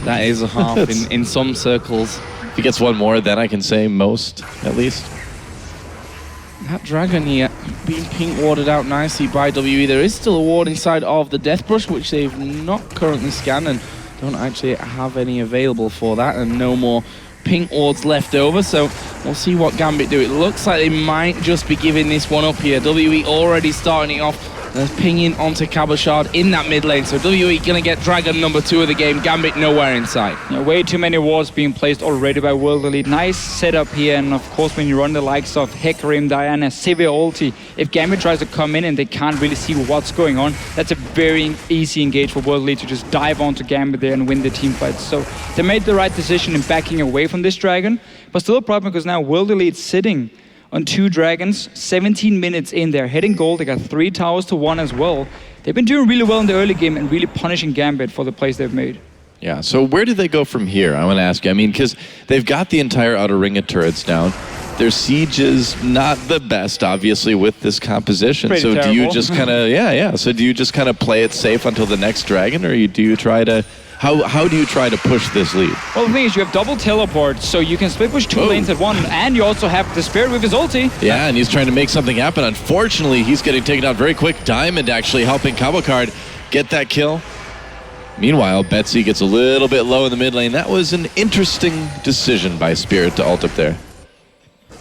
That is a half in some circles. If he gets one more, then I can say most, at least. That Dragon here being pink warded out nicely by WE. There is still a ward inside of the Death Brush, which they've not currently scanned and don't actually have any available for that, and no more pink wards left over, so we'll see what Gambit do. It looks like they might just be giving this one up here. WE already starting it off. They're pinging onto Cabochard in that mid lane, so WE gonna get Dragon number 2 of the game. Gambit nowhere in sight. Yeah, way too many wards being placed already by World Elite. Nice setup here, and of course when you run the likes of Hecarim, Diana, Sivir ulti, if Gambit tries to come in and they can't really see what's going on, that's a very easy engage for World Elite to just dive onto Gambit there and win the team fight. So they made the right decision in backing away from this Dragon, but still a problem because now World Elite sitting on 2 dragons, 17 minutes in there, heading gold. They got 3 towers to 1 as well. They've been doing really well in the early game and really punishing Gambit for the plays they've made. Yeah, so where do they go from here? I want to ask you. I mean, because they've got the entire outer ring of turrets down. Their siege is not the best, obviously, with this composition. Pretty so terrible. do you just kind of, So do you just kind of play it safe until the next dragon, or do you try to? How do you try to push this lead? Well, the thing is, you have double teleport, so you can split push 2 lanes at one, and you also have the Spirit with his ulti. Yeah, and he's trying to make something happen. Unfortunately, he's getting taken out very quick. Diamond actually helping Cabochard get that kill. Meanwhile, Betsy gets a little bit low in the mid lane. That was an interesting decision by Spirit to ult up there.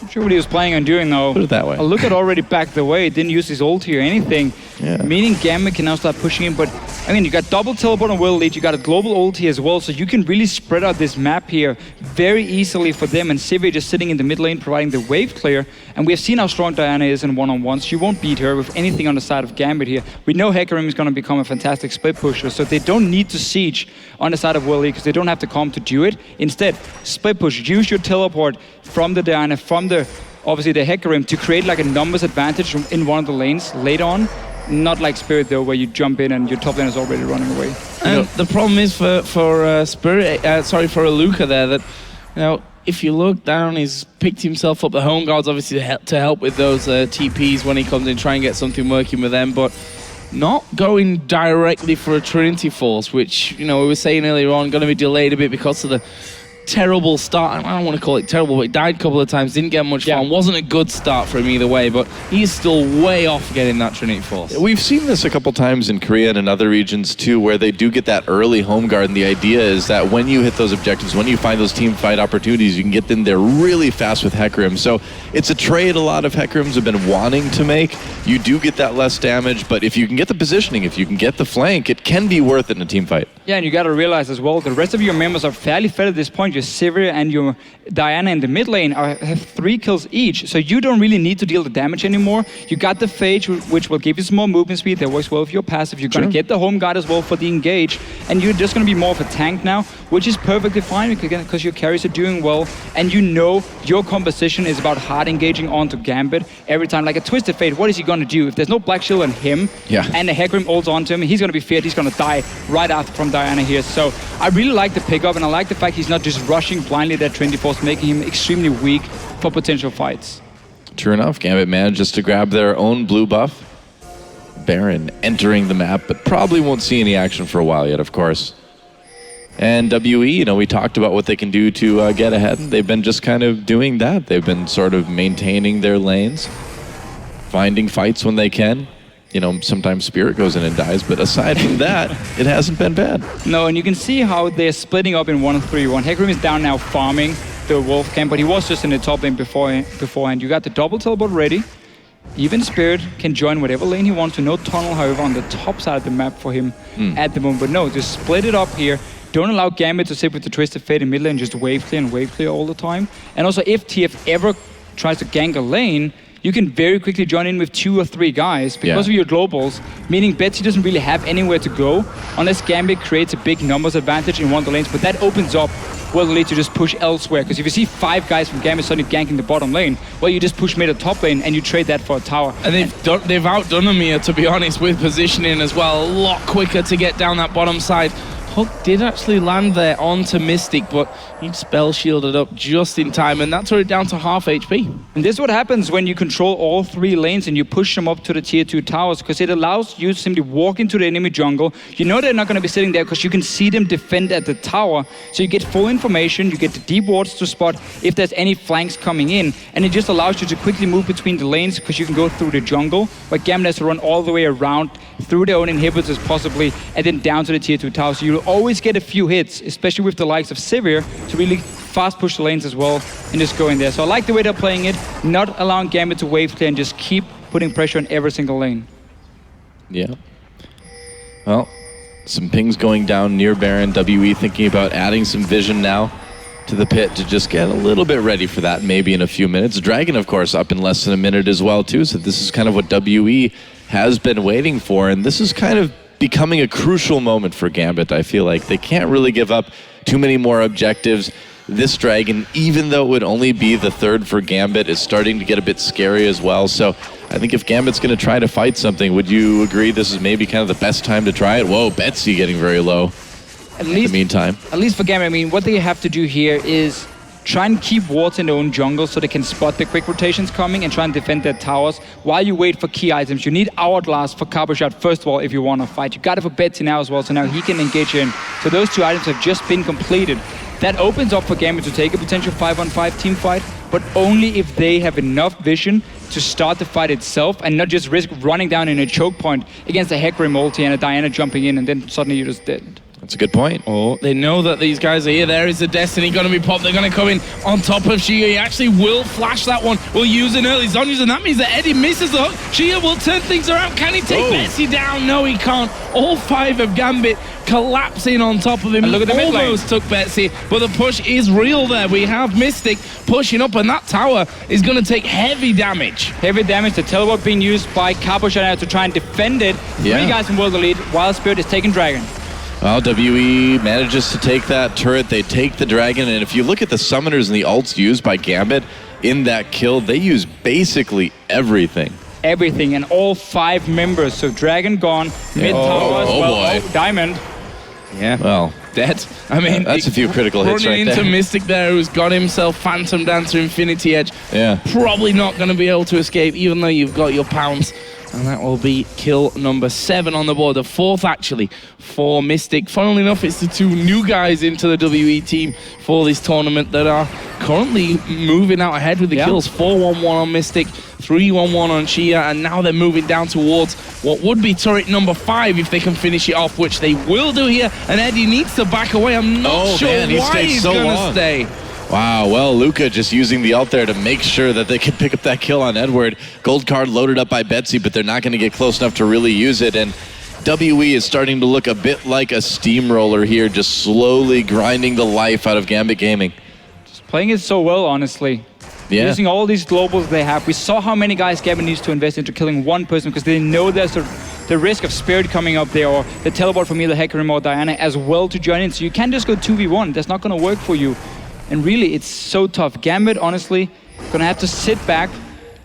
Not sure what he was planning on doing, though. Put it that way. Look at already backed away. Didn't use his ulti or anything. Yeah. Meaning Gambit can now start pushing him. But, I mean, you got double teleport on World Elite. You got a global ulti as well. So you can really spread out this map here very easily for them. And Sivir just sitting in the mid lane providing the wave clear. And we have seen how strong Diana is in one-on-ones. You won't beat her with anything on the side of Gambit here. We know Hecarim is going to become a fantastic split pusher. So they don't need to siege on the side of World Elite because they don't have to come to do it. Instead, split push. Use your teleport from the Diana, from the obviously the Hecarim, to create like a numbers advantage in one of the lanes later on. Not like Spirit though, where you jump in and your top lane is already running away. And the problem is for Aluka there that, you know, if you look down, he's picked himself up the home guards obviously to help with those TPs when he comes in, try and get something working with them, but not going directly for a Trinity Force, which, you know, we were saying earlier on, going to be delayed a bit because of the terrible start. I don't want to call it terrible, but he died a couple of times, didn't get much farm. Wasn't a good start for him either way, but he's still way off getting that Trinity Force. We've seen this a couple times in Korea and in other regions too, where they do get that early home guard, and the idea is that when you hit those objectives, when you find those team fight opportunities, you can get in there really fast with Hecarim. So it's a trade a lot of Hecarims have been wanting to make, you do get that less damage, but if you can get the positioning, if you can get the flank, it can be worth it in a team fight. Yeah, and you gotta realize as well, the rest of your members are fairly fed at this point. Your Sivir and your Diana in the mid lane have 3 kills each, so you don't really need to deal the damage anymore. You got the Phage, which will give you some more movement speed. That works well with your passive. You're gonna get the home guard as well for the engage, and you're just gonna be more of a tank now, which is perfectly fine because your carries are doing well, and you know your composition is about hard engaging onto Gambit every time. Like a Twisted Fate, what is he gonna do? If there's no Black Shield on him, and the Hecarim ults onto him, he's gonna be feared, he's gonna die right after from Diana here. So I really like the pickup, and I like the fact he's not just rushing blindly that Trinity Force, making him extremely weak for potential fights. True enough, Gambit manages to grab their own blue buff. Baron entering the map, but probably won't see any action for a while yet, of course. And WE, you know, we talked about what they can do to get ahead, and they've been just kind of doing that. They've been sort of maintaining their lanes, finding fights when they can. You know, sometimes Spirit goes in and dies, but aside from that, it hasn't been bad. No, and you can see how they're splitting up in 1-3-1. Hecarim is down now farming the Wolf camp, but he was just in the top lane beforehand. You got the double teleport ready. Even Spirit can join whatever lane he wants to. No tunnel, however, on the top side of the map for him at the moment. But no, just split it up here. Don't allow Gambit to sit with the Twisted Fate in mid lane, just wave clear all the time. And also, if TF ever tries to gank a lane, you can very quickly join in with 2 or 3 guys because of your globals, meaning Betsy doesn't really have anywhere to go unless Gambit creates a big numbers advantage in one of the lanes, but that opens up World Elite to just push elsewhere, because if you see 5 guys from Gambit suddenly ganking the bottom lane, well, you just push mid or top lane and you trade that for a tower. And they've outdone them here, to be honest, with positioning as well. A lot quicker to get down that bottom side. Hook did actually land there onto Mystic, but he spell shielded up just in time, and that tore it down to half HP. And this is what happens when you control all 3 lanes and you push them up to the tier 2 towers, because it allows you to simply walk into the enemy jungle. You know they're not going to be sitting there because you can see them defend at the tower. So you get full information, you get the deep wards to spot if there's any flanks coming in, and it just allows you to quickly move between the lanes because you can go through the jungle, but Gambit has to run all the way around through their own inhibitors possibly, and then down to the tier 2 towers. So you'll always get a few hits, especially with the likes of Sivir, to really fast push the lanes as well and just go in there. So I like the way they're playing it, not allowing Gambit to wave clear and just keep putting pressure on every single lane. Yeah. Well, some pings going down near Baron. WE thinking about adding some vision now to the pit to just get a little bit ready for that, maybe in a few minutes. Dragon, of course, up in less than a minute as well, too. So this is kind of what WE has been waiting for, and this is kind of becoming a crucial moment for Gambit. I feel like they can't really give up too many more objectives. This Dragon, even though it would only be the 3rd for Gambit, is starting to get a bit scary as well. So I think if Gambit's going to try to fight something, would you agree this is maybe kind of the best time to try it? Whoa, Betsy getting very low in the meantime. At least for Gambit, I mean, what they have to do here is try and keep wards in their own jungle so they can spot the quick rotations coming and try and defend their towers while you wait for key items. You need Hourglass for Carbo Shot, first of all, if you want to fight. You got it for Betsy now as well, so now he can engage in. So those 2 items have just been completed. That opens up for Gambit to take a potential 5-on-5 team fight, but only if they have enough vision to start the fight itself and not just risk running down in a choke point against a Hecarim ulti and a Diana jumping in and then suddenly you're just dead. That's a good point. Oh, they know that these guys are here. There is the Destiny going to be popped. They're going to come in on top of Shia. He actually will flash that one. Will use an early Zonyas, and that means that Eddie misses the hook. Shia will turn things around. Can he take Betsy down? No, he can't. All 5 of Gambit collapsing on top of him. And look at the mid lane. Almost took Betsy, but the push is real there. We have Mystic pushing up, and that tower is going to take heavy damage. Heavy damage. The teleport being used by Carbo Shot to try and defend it. 3 guys from World Elite, while Spirit is taking Dragon. Well, WE manages to take that turret. They take the Dragon, and if you look at the summoners and the ults used by Gambit in that kill, they use basically everything. Everything, and all 5 members. So Dragon gone, mid tower as well. Boy. Diamond. Yeah. Well, dead. I mean, that's a few critical hits right running there. into Mystic there, who's got himself Phantom Dancer Infinity Edge. Yeah. Probably not going to be able to escape, even though you've got your pounds. And that will be kill number 7 on the board. The 4th, actually, for Mystic. Funnily enough, it's the 2 new guys into the WE team for this tournament that are currently moving out ahead with the kills. 4-1-1 on Mystic, 3-1-1 on Shia, and now they're moving down towards what would be turret number 5 if they can finish it off, which they will do here. And Eddie needs to back away. I'm not sure why he's going to stay. Wow, well, Luca just using the ult there to make sure that they can pick up that kill on Edward. Gold card loaded up by Betsy, but they're not going to get close enough to really use it. And WE is starting to look a bit like a steamroller here, just slowly grinding the life out of Gambit Gaming. Just playing it so well, honestly. Yeah. Using all these globals they have. We saw how many guys Gambit needs to invest into killing one person because they know there's the risk of Spirit coming up there or the teleport from either Hecarim or Diana as well to join in. So you can't just go 2v1. That's not going to work for you. And really, it's so tough. Gambit, honestly, going to have to sit back,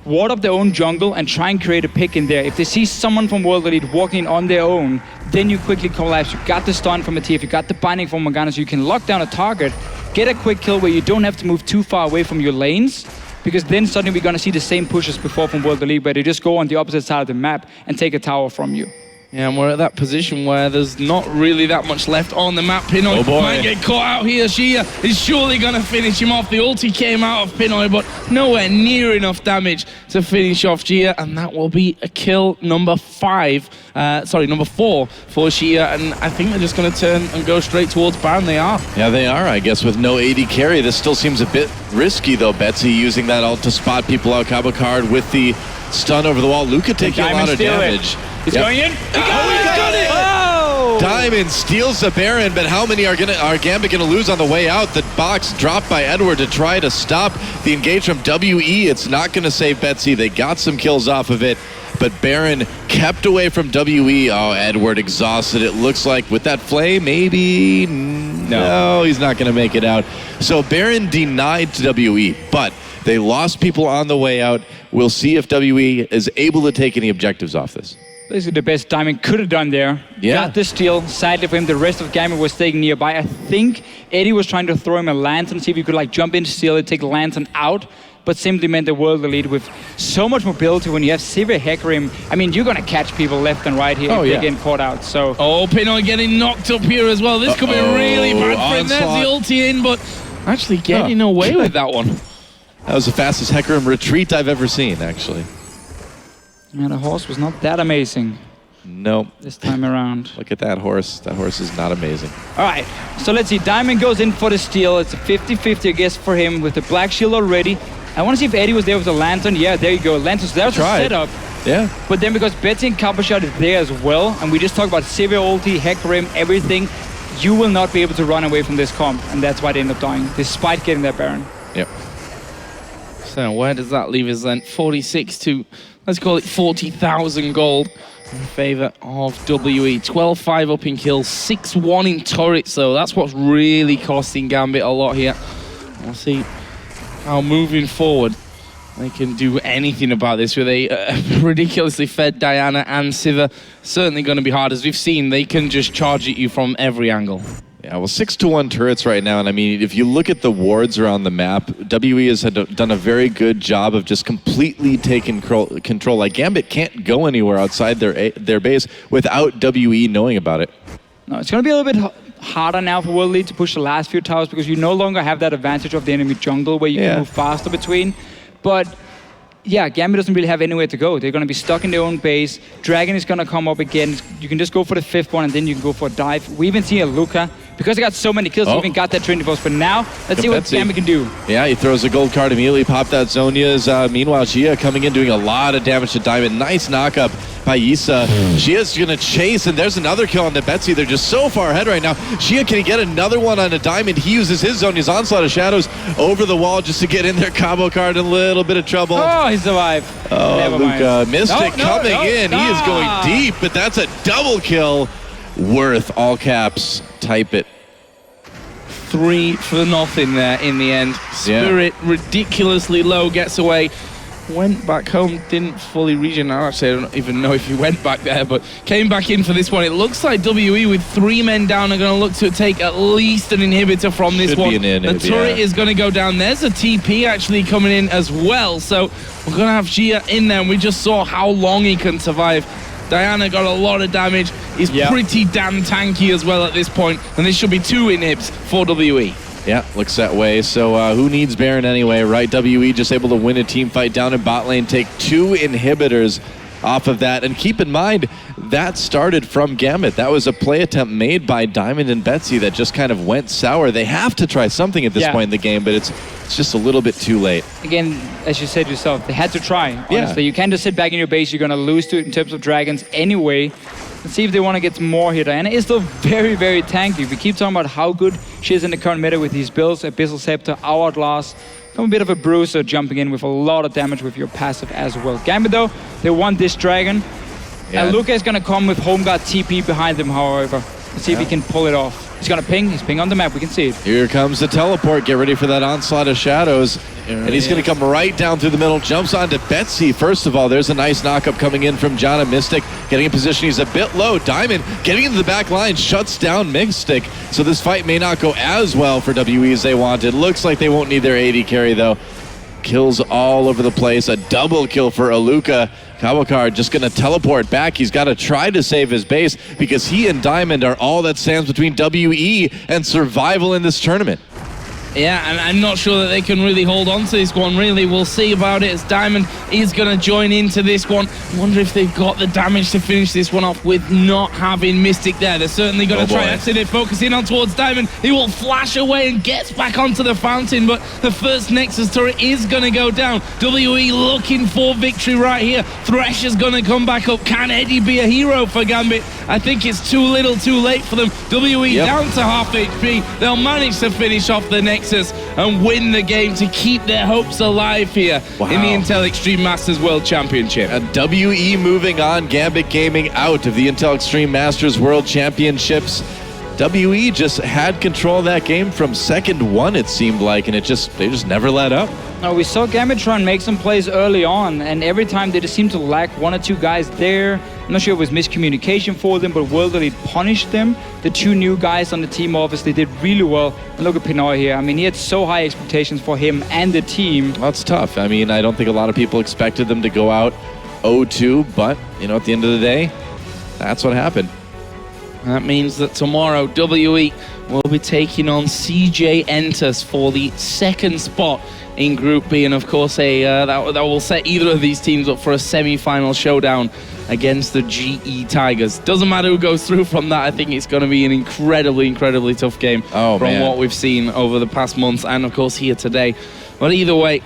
ward up their own jungle and try and create a pick in there. If they see someone from World Elite walking on their own, then you quickly collapse. You got the stun from a TF, you got the binding from Morgana, so you can lock down a target, get a quick kill where you don't have to move too far away from your lanes, because then suddenly we're going to see the same push as before from World Elite, where they just go on the opposite side of the map and take a tower from you. Yeah, and we're at that position where there's not really that much left on the map. Pinoy might get caught out here. Xia is surely going to finish him off. The ulti came out of Pinoy, but nowhere near enough damage to finish off Xia, and that will be a kill number 4 for Xia, and I think they're just going to turn and go straight towards Baron. They are. Yeah, they are, I guess, with no AD carry. This still seems a bit risky, though. Betsy using that ult to spot people out. Cabo Card with the stun over the wall. Luca taking a lot of damage. He's going in. He got it! Oh! Diamond steals the Baron, but how many are Gambit gonna lose on the way out? The box dropped by Edward to try to stop the engage from WE. It's not gonna save Betsy. They got some kills off of it, but Baron kept away from WE. Oh, Edward exhausted. It looks like with that flame, maybe no, he's not gonna make it out. So Baron denied to WE, but they lost people on the way out. We'll see if WE is able to take any objectives off this. Basically the best Diamond could have done there. Yeah. Got the steal. Sadly for him, the rest of Gambit was staying nearby. I think Eddie was trying to throw him a lantern, see if he could like jump in, steal it, take the lantern out, but simply meant the World Elite with so much mobility when you have Sivir, Hecarim. I mean, you're gonna catch people left and right here if they get caught out. So. Oh, Pinoy getting knocked up here as well. This could be really bad for him. There's the ulti in, but actually getting away with that one. That was the fastest Hecarim retreat I've ever seen, actually. Yeah, the horse was not that amazing. Nope. This time around. Look at that horse. That horse is not amazing. All right, so let's see. Diamond goes in for the steal. It's a 50-50, I guess, for him with the black shield already. I want to see if Eddie was there with the lantern. Yeah, there you go. Lantern. That was the setup. Yeah. But then because Betsy and Coppershot is there as well, and we just talked about Sivir ulti, Hecarim, everything, you will not be able to run away from this comp, and that's why they end up dying, despite getting that Baron. Yep. So where does that leave us then? 46 to, let's call it 40,000 gold in favor of WE. 12-5 up in kills, 6-1 in turrets, so that's what's really costing Gambit a lot here. We'll see how moving forward they can do anything about this with a ridiculously fed Diana and Sivir. Certainly going to be hard. As we've seen, they can just charge at you from every angle. Yeah, well, 6-1 turrets right now, and I mean, if you look at the wards around the map, WE has done a very good job of just completely taking control. Like, Gambit can't go anywhere outside their base without WE knowing about it. No, it's going to be a little bit harder now for World Elite to push the last few towers because you no longer have that advantage of the enemy jungle where you can move faster between. But yeah, Gambit doesn't really have anywhere to go. They're going to be stuck in their own base. Dragon is going to come up again. You can just go for the 5th one and then you can go for a dive. We even see a Luca. Because he got so many kills, he even got that Trinity Force. But now, let's see what Gambit can do. Yeah, he throws a gold card immediately, popped out Zhonya's. Meanwhile, Xia coming in, doing a lot of damage to Diamond. Nice knock-up by Yisa. Xia's going to chase, and there's another kill on the Betsy. They're just so far ahead right now. Xia, can he get another one on a Diamond? He uses his Zhonya's Onslaught of Shadows over the wall just to get in there. Combo card in a little bit of trouble. Oh, he survived. Oh, Never Luca. mind. Mystic coming in. He is going deep, but that's a double kill. Worth, all caps, type it. 3 for nothing there in the end. Spirit ridiculously low, gets away. Went back home, didn't fully regen. Actually, I don't even know if he went back there, but came back in for this one. It looks like WE with 3 men down are going to look to take at least an inhibitor from this one. The turret is going to go down. There's a TP actually coming in as well. So we're going to have Xia in there, and we just saw how long he can survive. Diana got a lot of damage. He's pretty damn tanky as well at this point, and this should be 2 inhibs for WE. Yeah, looks that way. So who needs Baron anyway, right? WE just able to win a team fight down in bot lane, take 2 inhibitors off of that. And keep in mind, that started from Gambit. That was a play attempt made by Diamond and Betsy that just kind of went sour. They have to try something at this point in the game, but it's just a little bit too late. Again, as you said yourself, they had to try, honestly. You can't just sit back in your base. You're going to lose to it in terms of dragons anyway. Let's see if they want to get more here. Diana is still very, very tanky. We keep talking about how good she is in the current meta with these builds, Abyssal Scepter, Hourglass. Become a bit of a bruiser jumping in with a lot of damage with your passive as well. Gambit though, they want this dragon. And Luca is going to come with Home Guard TP behind him, however. Let's see if he can pull it off. He's going to ping. He's ping on the map. We can see it. Here comes the teleport. Get ready for that onslaught of shadows. And he's going to come right down through the middle. Jumps onto Betsy. First of all, there's a nice knock-up coming in from John and Mystic. Getting in position. He's a bit low. Diamond getting into the back line. Shuts down Mystic. So this fight may not go as well for WE as they wanted. Looks like they won't need their AD carry, though. Kills all over the place. A double kill for Aluka. Kabakar just going to teleport back. He's got to try to save his base because he and Diamond are all that stands between WE and survival in this tournament. Yeah, and I'm not sure that they can really hold on to this one, really. We'll see about it as Diamond is going to join into this one. I wonder if they've got the damage to finish this one off with not having Mystic there. They're certainly going to try. Actually, they're focusing on towards Diamond. He will flash away and gets back onto the fountain, but the first Nexus turret is going to go down. WE looking for victory right here. Thresher's going to come back up. Can Eddie be a hero for Gambit? I think it's too little too late for them. WE down to half HP. They'll manage to finish off the Nexus and win the game to keep their hopes alive here in the Intel Extreme Masters World Championship. WE moving on, Gambit Gaming out of the Intel Extreme Masters World Championships. WE just had control of that game from second one, it seemed like, and they just never let up. No, we saw Gambit try and make some plays early on, and every time they just seemed to lack one or two guys there. I'm not sure it was miscommunication for them, but World Elite punished them. The two new guys on the team obviously did really well. And look at Pinoy here. I mean, he had so high expectations for him and the team. Well, it's tough. I mean, I don't think a lot of people expected them to go out 0-2, but, you know, at the end of the day, that's what happened. That means that tomorrow, WE will be taking on CJ Entus for the second spot in Group B. And of course, that will set either of these teams up for a semi-final showdown against the GE Tigers. Doesn't matter who goes through from that. I think it's going to be an incredibly, incredibly tough game from what we've seen over the past months and, of course, here today. But either way,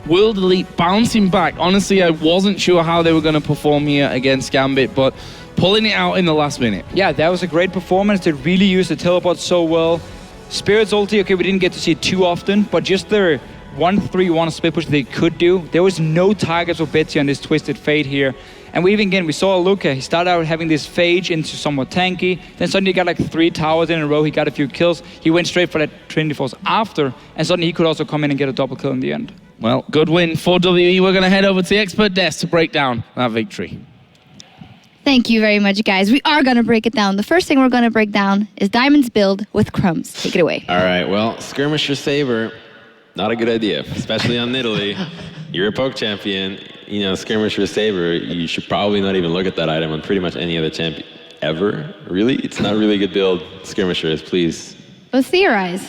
World Elite bouncing back. Honestly, I wasn't sure how they were going to perform here against Gambit, but pulling it out in the last minute. Yeah, that was a great performance. They really used the teleport so well. Spirit's ulti, okay, we didn't get to see it too often, but just their 1-3-1 split push they could do. There was no targets for Betsy on this Twisted Fate here. And we saw Luca. He started out having this Phage into somewhat tanky. Then suddenly he got like 3 towers in a row. He got a few kills. He went straight for that Trinity Force after. And suddenly he could also come in and get a double kill in the end. Well, good win for WE. We're going to head over to the expert desk to break down that victory. Thank you very much, guys. We are going to break it down. The first thing we're going to break down is Diamond's build with Crumbs. Take it away. All right, well, Skirmisher Saber, not a good idea, especially on Italy. You're a poke champion, you know, Skirmisher Saber, you should probably not even look at that item on pretty much any other champion ever. Really? It's not really a good build, Skirmishers, please. Let's theorize.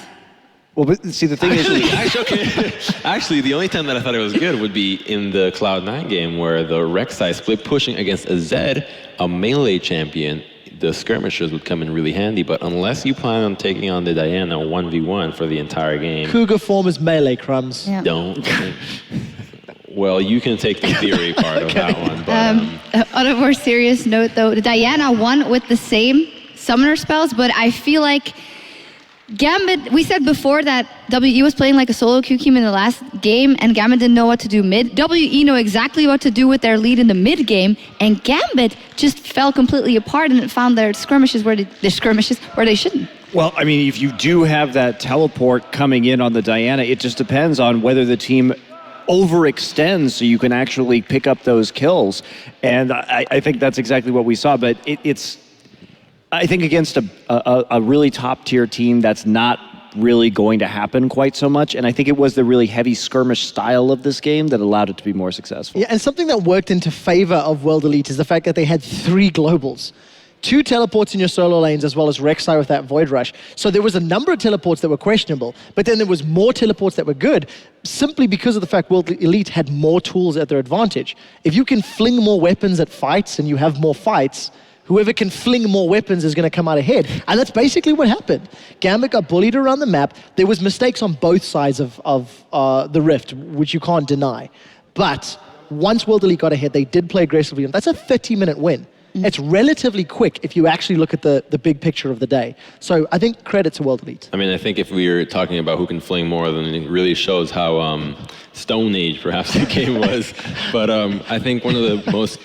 Well, but see, the thing is... Actually, the only time that I thought it was good would be in the Cloud9 game where the Rek'Sai split pushing against a Zed, a melee champion, the Skirmishers would come in really handy, but unless you plan on taking on the Diana 1v1 for the entire game... Cougar form is melee, Crumbs. Yeah. Don't. Well, you can take the theory part of that one, but... On a more serious note, though, the Diana won with the same summoner spells, but I feel like Gambit, we said before that WE was playing like a solo Q team in the last game, and Gambit didn't know what to do mid. WE know exactly what to do with their lead in the mid game, and Gambit just fell completely apart and found their skirmishes where they shouldn't. Well, I mean, if you do have that teleport coming in on the Diana, it just depends on whether the team overextends so you can actually pick up those kills. And I think that's exactly what we saw, but it's I think against a really top-tier team, that's not really going to happen quite so much. And I think it was the really heavy skirmish style of this game that allowed it to be more successful. Yeah, and something that worked into favor of World Elite is the fact that they had 3 globals. 2 teleports in your solo lanes as well as Rek'Sai with that Void Rush. So there was a number of teleports that were questionable, but then there was more teleports that were good simply because of the fact World Elite had more tools at their advantage. If you can fling more weapons at fights and you have more fights, whoever can fling more weapons is going to come out ahead. And that's basically what happened. Gambit got bullied around the map. There was mistakes on both sides of the Rift, which you can't deny. But once World Elite got ahead, they did play aggressively, and that's a 30-minute win. It's relatively quick if you actually look at the big picture of the day. So I think credit to World Elite. I mean, I think if we were talking about who can fling more, then it really shows how Stone Age perhaps the game was. But I think one of the most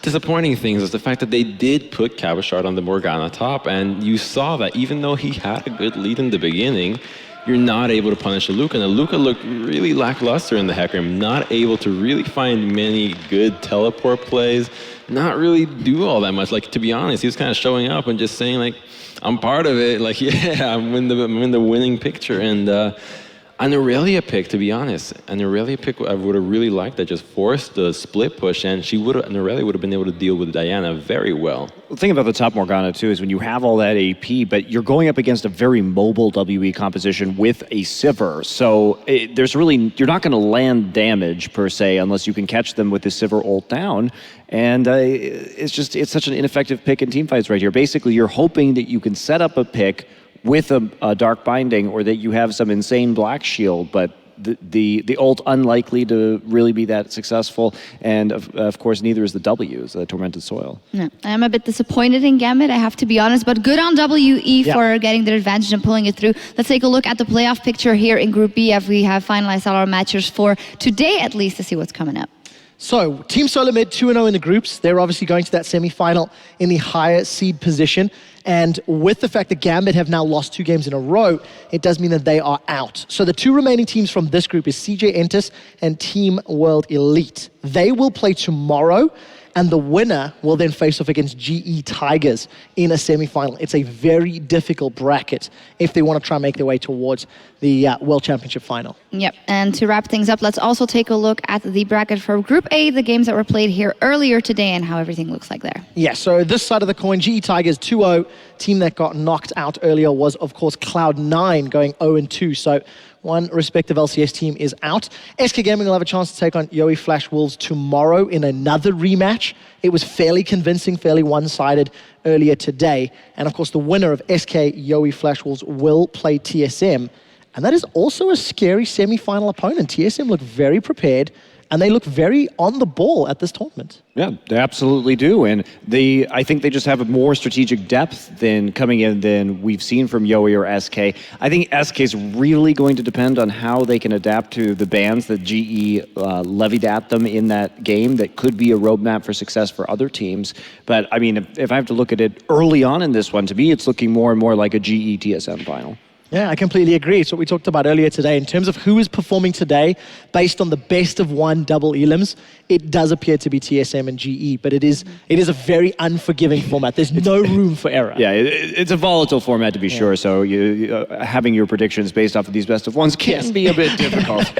disappointing things is the fact that they did put Cabashard on the Morgana top, and you saw that even though he had a good lead in the beginning, you're not able to punish a Luca. And Luca looked really lackluster in the Hecarim, not able to really find many good teleport plays, not really do all that much. Like, to be honest, he was kind of showing up and just saying, like, I'm part of it. Like, yeah, I'm in the winning picture. And an Aurelia pick, to be honest, an Aurelia pick I would have really liked that just forced the split push, and Aurelia would have been able to deal with Diana very well. The thing about the top Morgana, too, is when you have all that AP, but you're going up against a very mobile WE composition with a Sivir. So you're not going to land damage, per se, unless you can catch them with the Sivir ult down. And it's such an ineffective pick in teamfights right here. Basically, you're hoping that you can set up a pick with a Dark Binding, or that you have some insane Black Shield, but the ult unlikely to really be that successful. And of course, neither is the W, the Tormented Soil. Yeah, I'm a bit disappointed in Gambit, I have to be honest, but good on WE for getting their advantage and pulling it through. Let's take a look at the playoff picture here in Group B as we have finalized all our matches for today, at least, to see what's coming up. So, Team Solomid 2-0 in the groups. They're obviously going to that semi-final in the higher seed position. And with the fact that Gambit have now lost 2 games in a row, it does mean that they are out. So the 2 remaining teams from this group is CJ Entus and Team World Elite. They will play tomorrow, and the winner will then face off against GE Tigers in a semi-final. It's a very difficult bracket if they want to try and make their way towards the World Championship final. Yep, and to wrap things up, let's also take a look at the bracket for Group A, the games that were played here earlier today and how everything looks like there. Yeah, so this side of the coin, GE Tigers 2-0. Team that got knocked out earlier was, of course, Cloud9 going 0-2. So one respective LCS team is out. SK Gaming will have a chance to take on Yowie Flash Wolves tomorrow in another rematch. It was fairly convincing, fairly one-sided earlier today. And of course, the winner of SK Yowie Flash Wolves will play TSM. And that is also a scary semi-final opponent. TSM look very prepared, and they look very on the ball at this tournament. Yeah, they absolutely do. And I think they just have a more strategic depth than coming in than we've seen from Yowie or SK. I think SK is really going to depend on how they can adapt to the bans that GE levied at them in that game. That could be a roadmap for success for other teams. But I mean, if I have to look at it early on in this one, to me, it's looking more and more like a GE TSM final. Yeah, I completely agree. It's what we talked about earlier today. In terms of who is performing today, based on the best of 1 double elims, it does appear to be TSM and GE, but it is a very unforgiving format. There's no room for error. Yeah, it's a volatile format to be sure, so having your predictions based off of these best of 1s can be a bit difficult.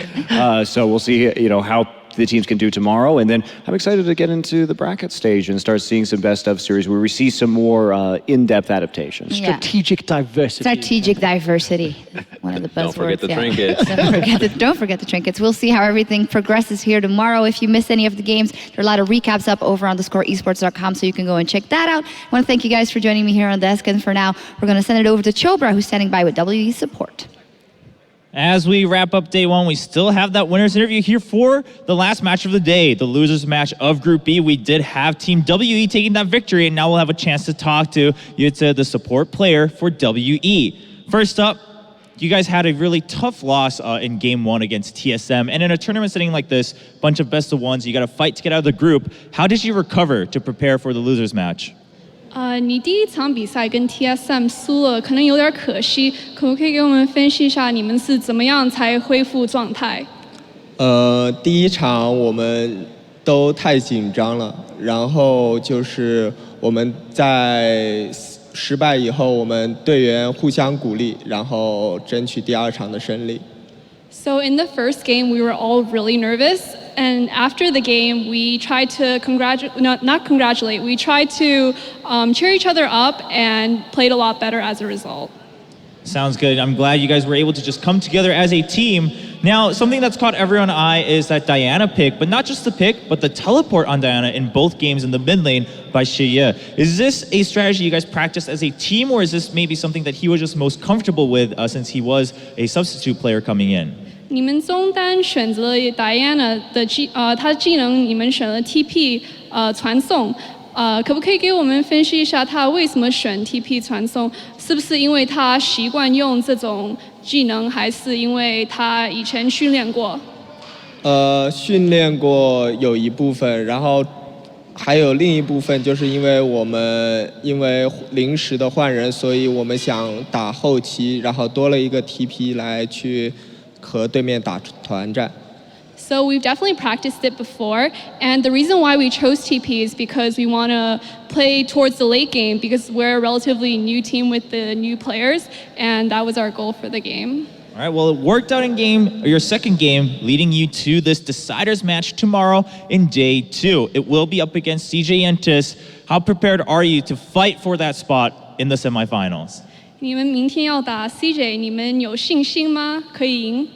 So we'll see how the teams can do tomorrow, and then I'm excited to get into the bracket stage and start seeing some best of series where we see some more in-depth adaptations. Strategic diversity. Strategic diversity, one of the buzzwords. Don't forget the trinkets. Don't forget the trinkets. We'll see how everything progresses here tomorrow. If you missed any of the games, there are a lot of recaps up over on thescoreesports.com, so you can go and check that out. I want to thank you guys for joining me here on the desk, and for now, we're going to send it over to Chobra, who's standing by with WE support. As we wrap up day 1, we still have that winner's interview here for the last match of the day, the losers match of Group B. We did have Team WE taking that victory, and now we'll have a chance to talk to Yutza, the support player for WE. First up, you guys had a really tough loss in Game 1 against TSM, and in a tournament setting like this, bunch of best of 1s, you got to fight to get out of the group. How did you recover to prepare for the losers match? 你第一场比赛跟 TSM 输了，可能有点可惜，可不可以给我们分析一下你们是怎么样才恢复状态？第一场我们都太紧张了，然后就是我们在失败以后，我们队员互相鼓励，然后争取第2场的胜利。So in the first game, we were all really nervous. And after the game, we tried to not congratulate. We tried to cheer each other up and played a lot better as a result. Sounds good. I'm glad you guys were able to just come together as a team. Now, something that's caught everyone's eye is that Diana pick, but not just the pick, but the teleport on Diana in both games in the mid lane by Shiye. Is this a strategy you guys practiced as a team, or is this maybe something that he was just most comfortable with since he was a substitute player coming in? 你们中单选择了 Diana 的她的技能，你们选了 TP 传送。可不可以给我们分析一下他为什么选 TP 传送？是不是因为他习惯用这种技能，还是因为他以前训练过？训练过有一部分，然后还有另一部分就是因为我们临时的换人，所以我们想打后期，然后多了一个 TP 来去和对面打团战。So we've definitely practiced it before, and the reason why we chose TP is because we want to play towards the late game because we're a relatively new team with the new players, and that was our goal for the game. All right, well, it worked out in your second game, leading you to this deciders match tomorrow in day 2. It will be up against CJ Entis. How prepared are you to fight for that spot in the semifinals? 你们明天要打 CJ， 你们有信心吗？可以赢？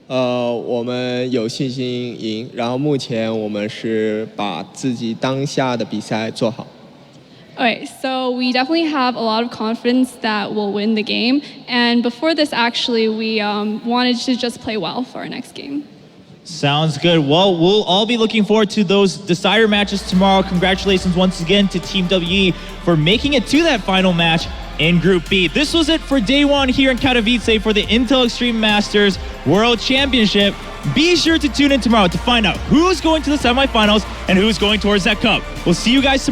我们有信心赢，然后目前我们是把自己当下的比赛做好。Alright, so we definitely have a lot of confidence that we'll win the game. And before this, actually, we wanted to just play well for our next game. Sounds good. Well, we'll all be looking forward to those decider matches tomorrow. Congratulations once again to Team WE for making it to that final match in Group B. This was it for day 1 here in Katowice for the Intel Extreme Masters World Championship. Be sure to tune in tomorrow to find out who's going to the semifinals and who's going towards that cup. We'll see you guys tomorrow.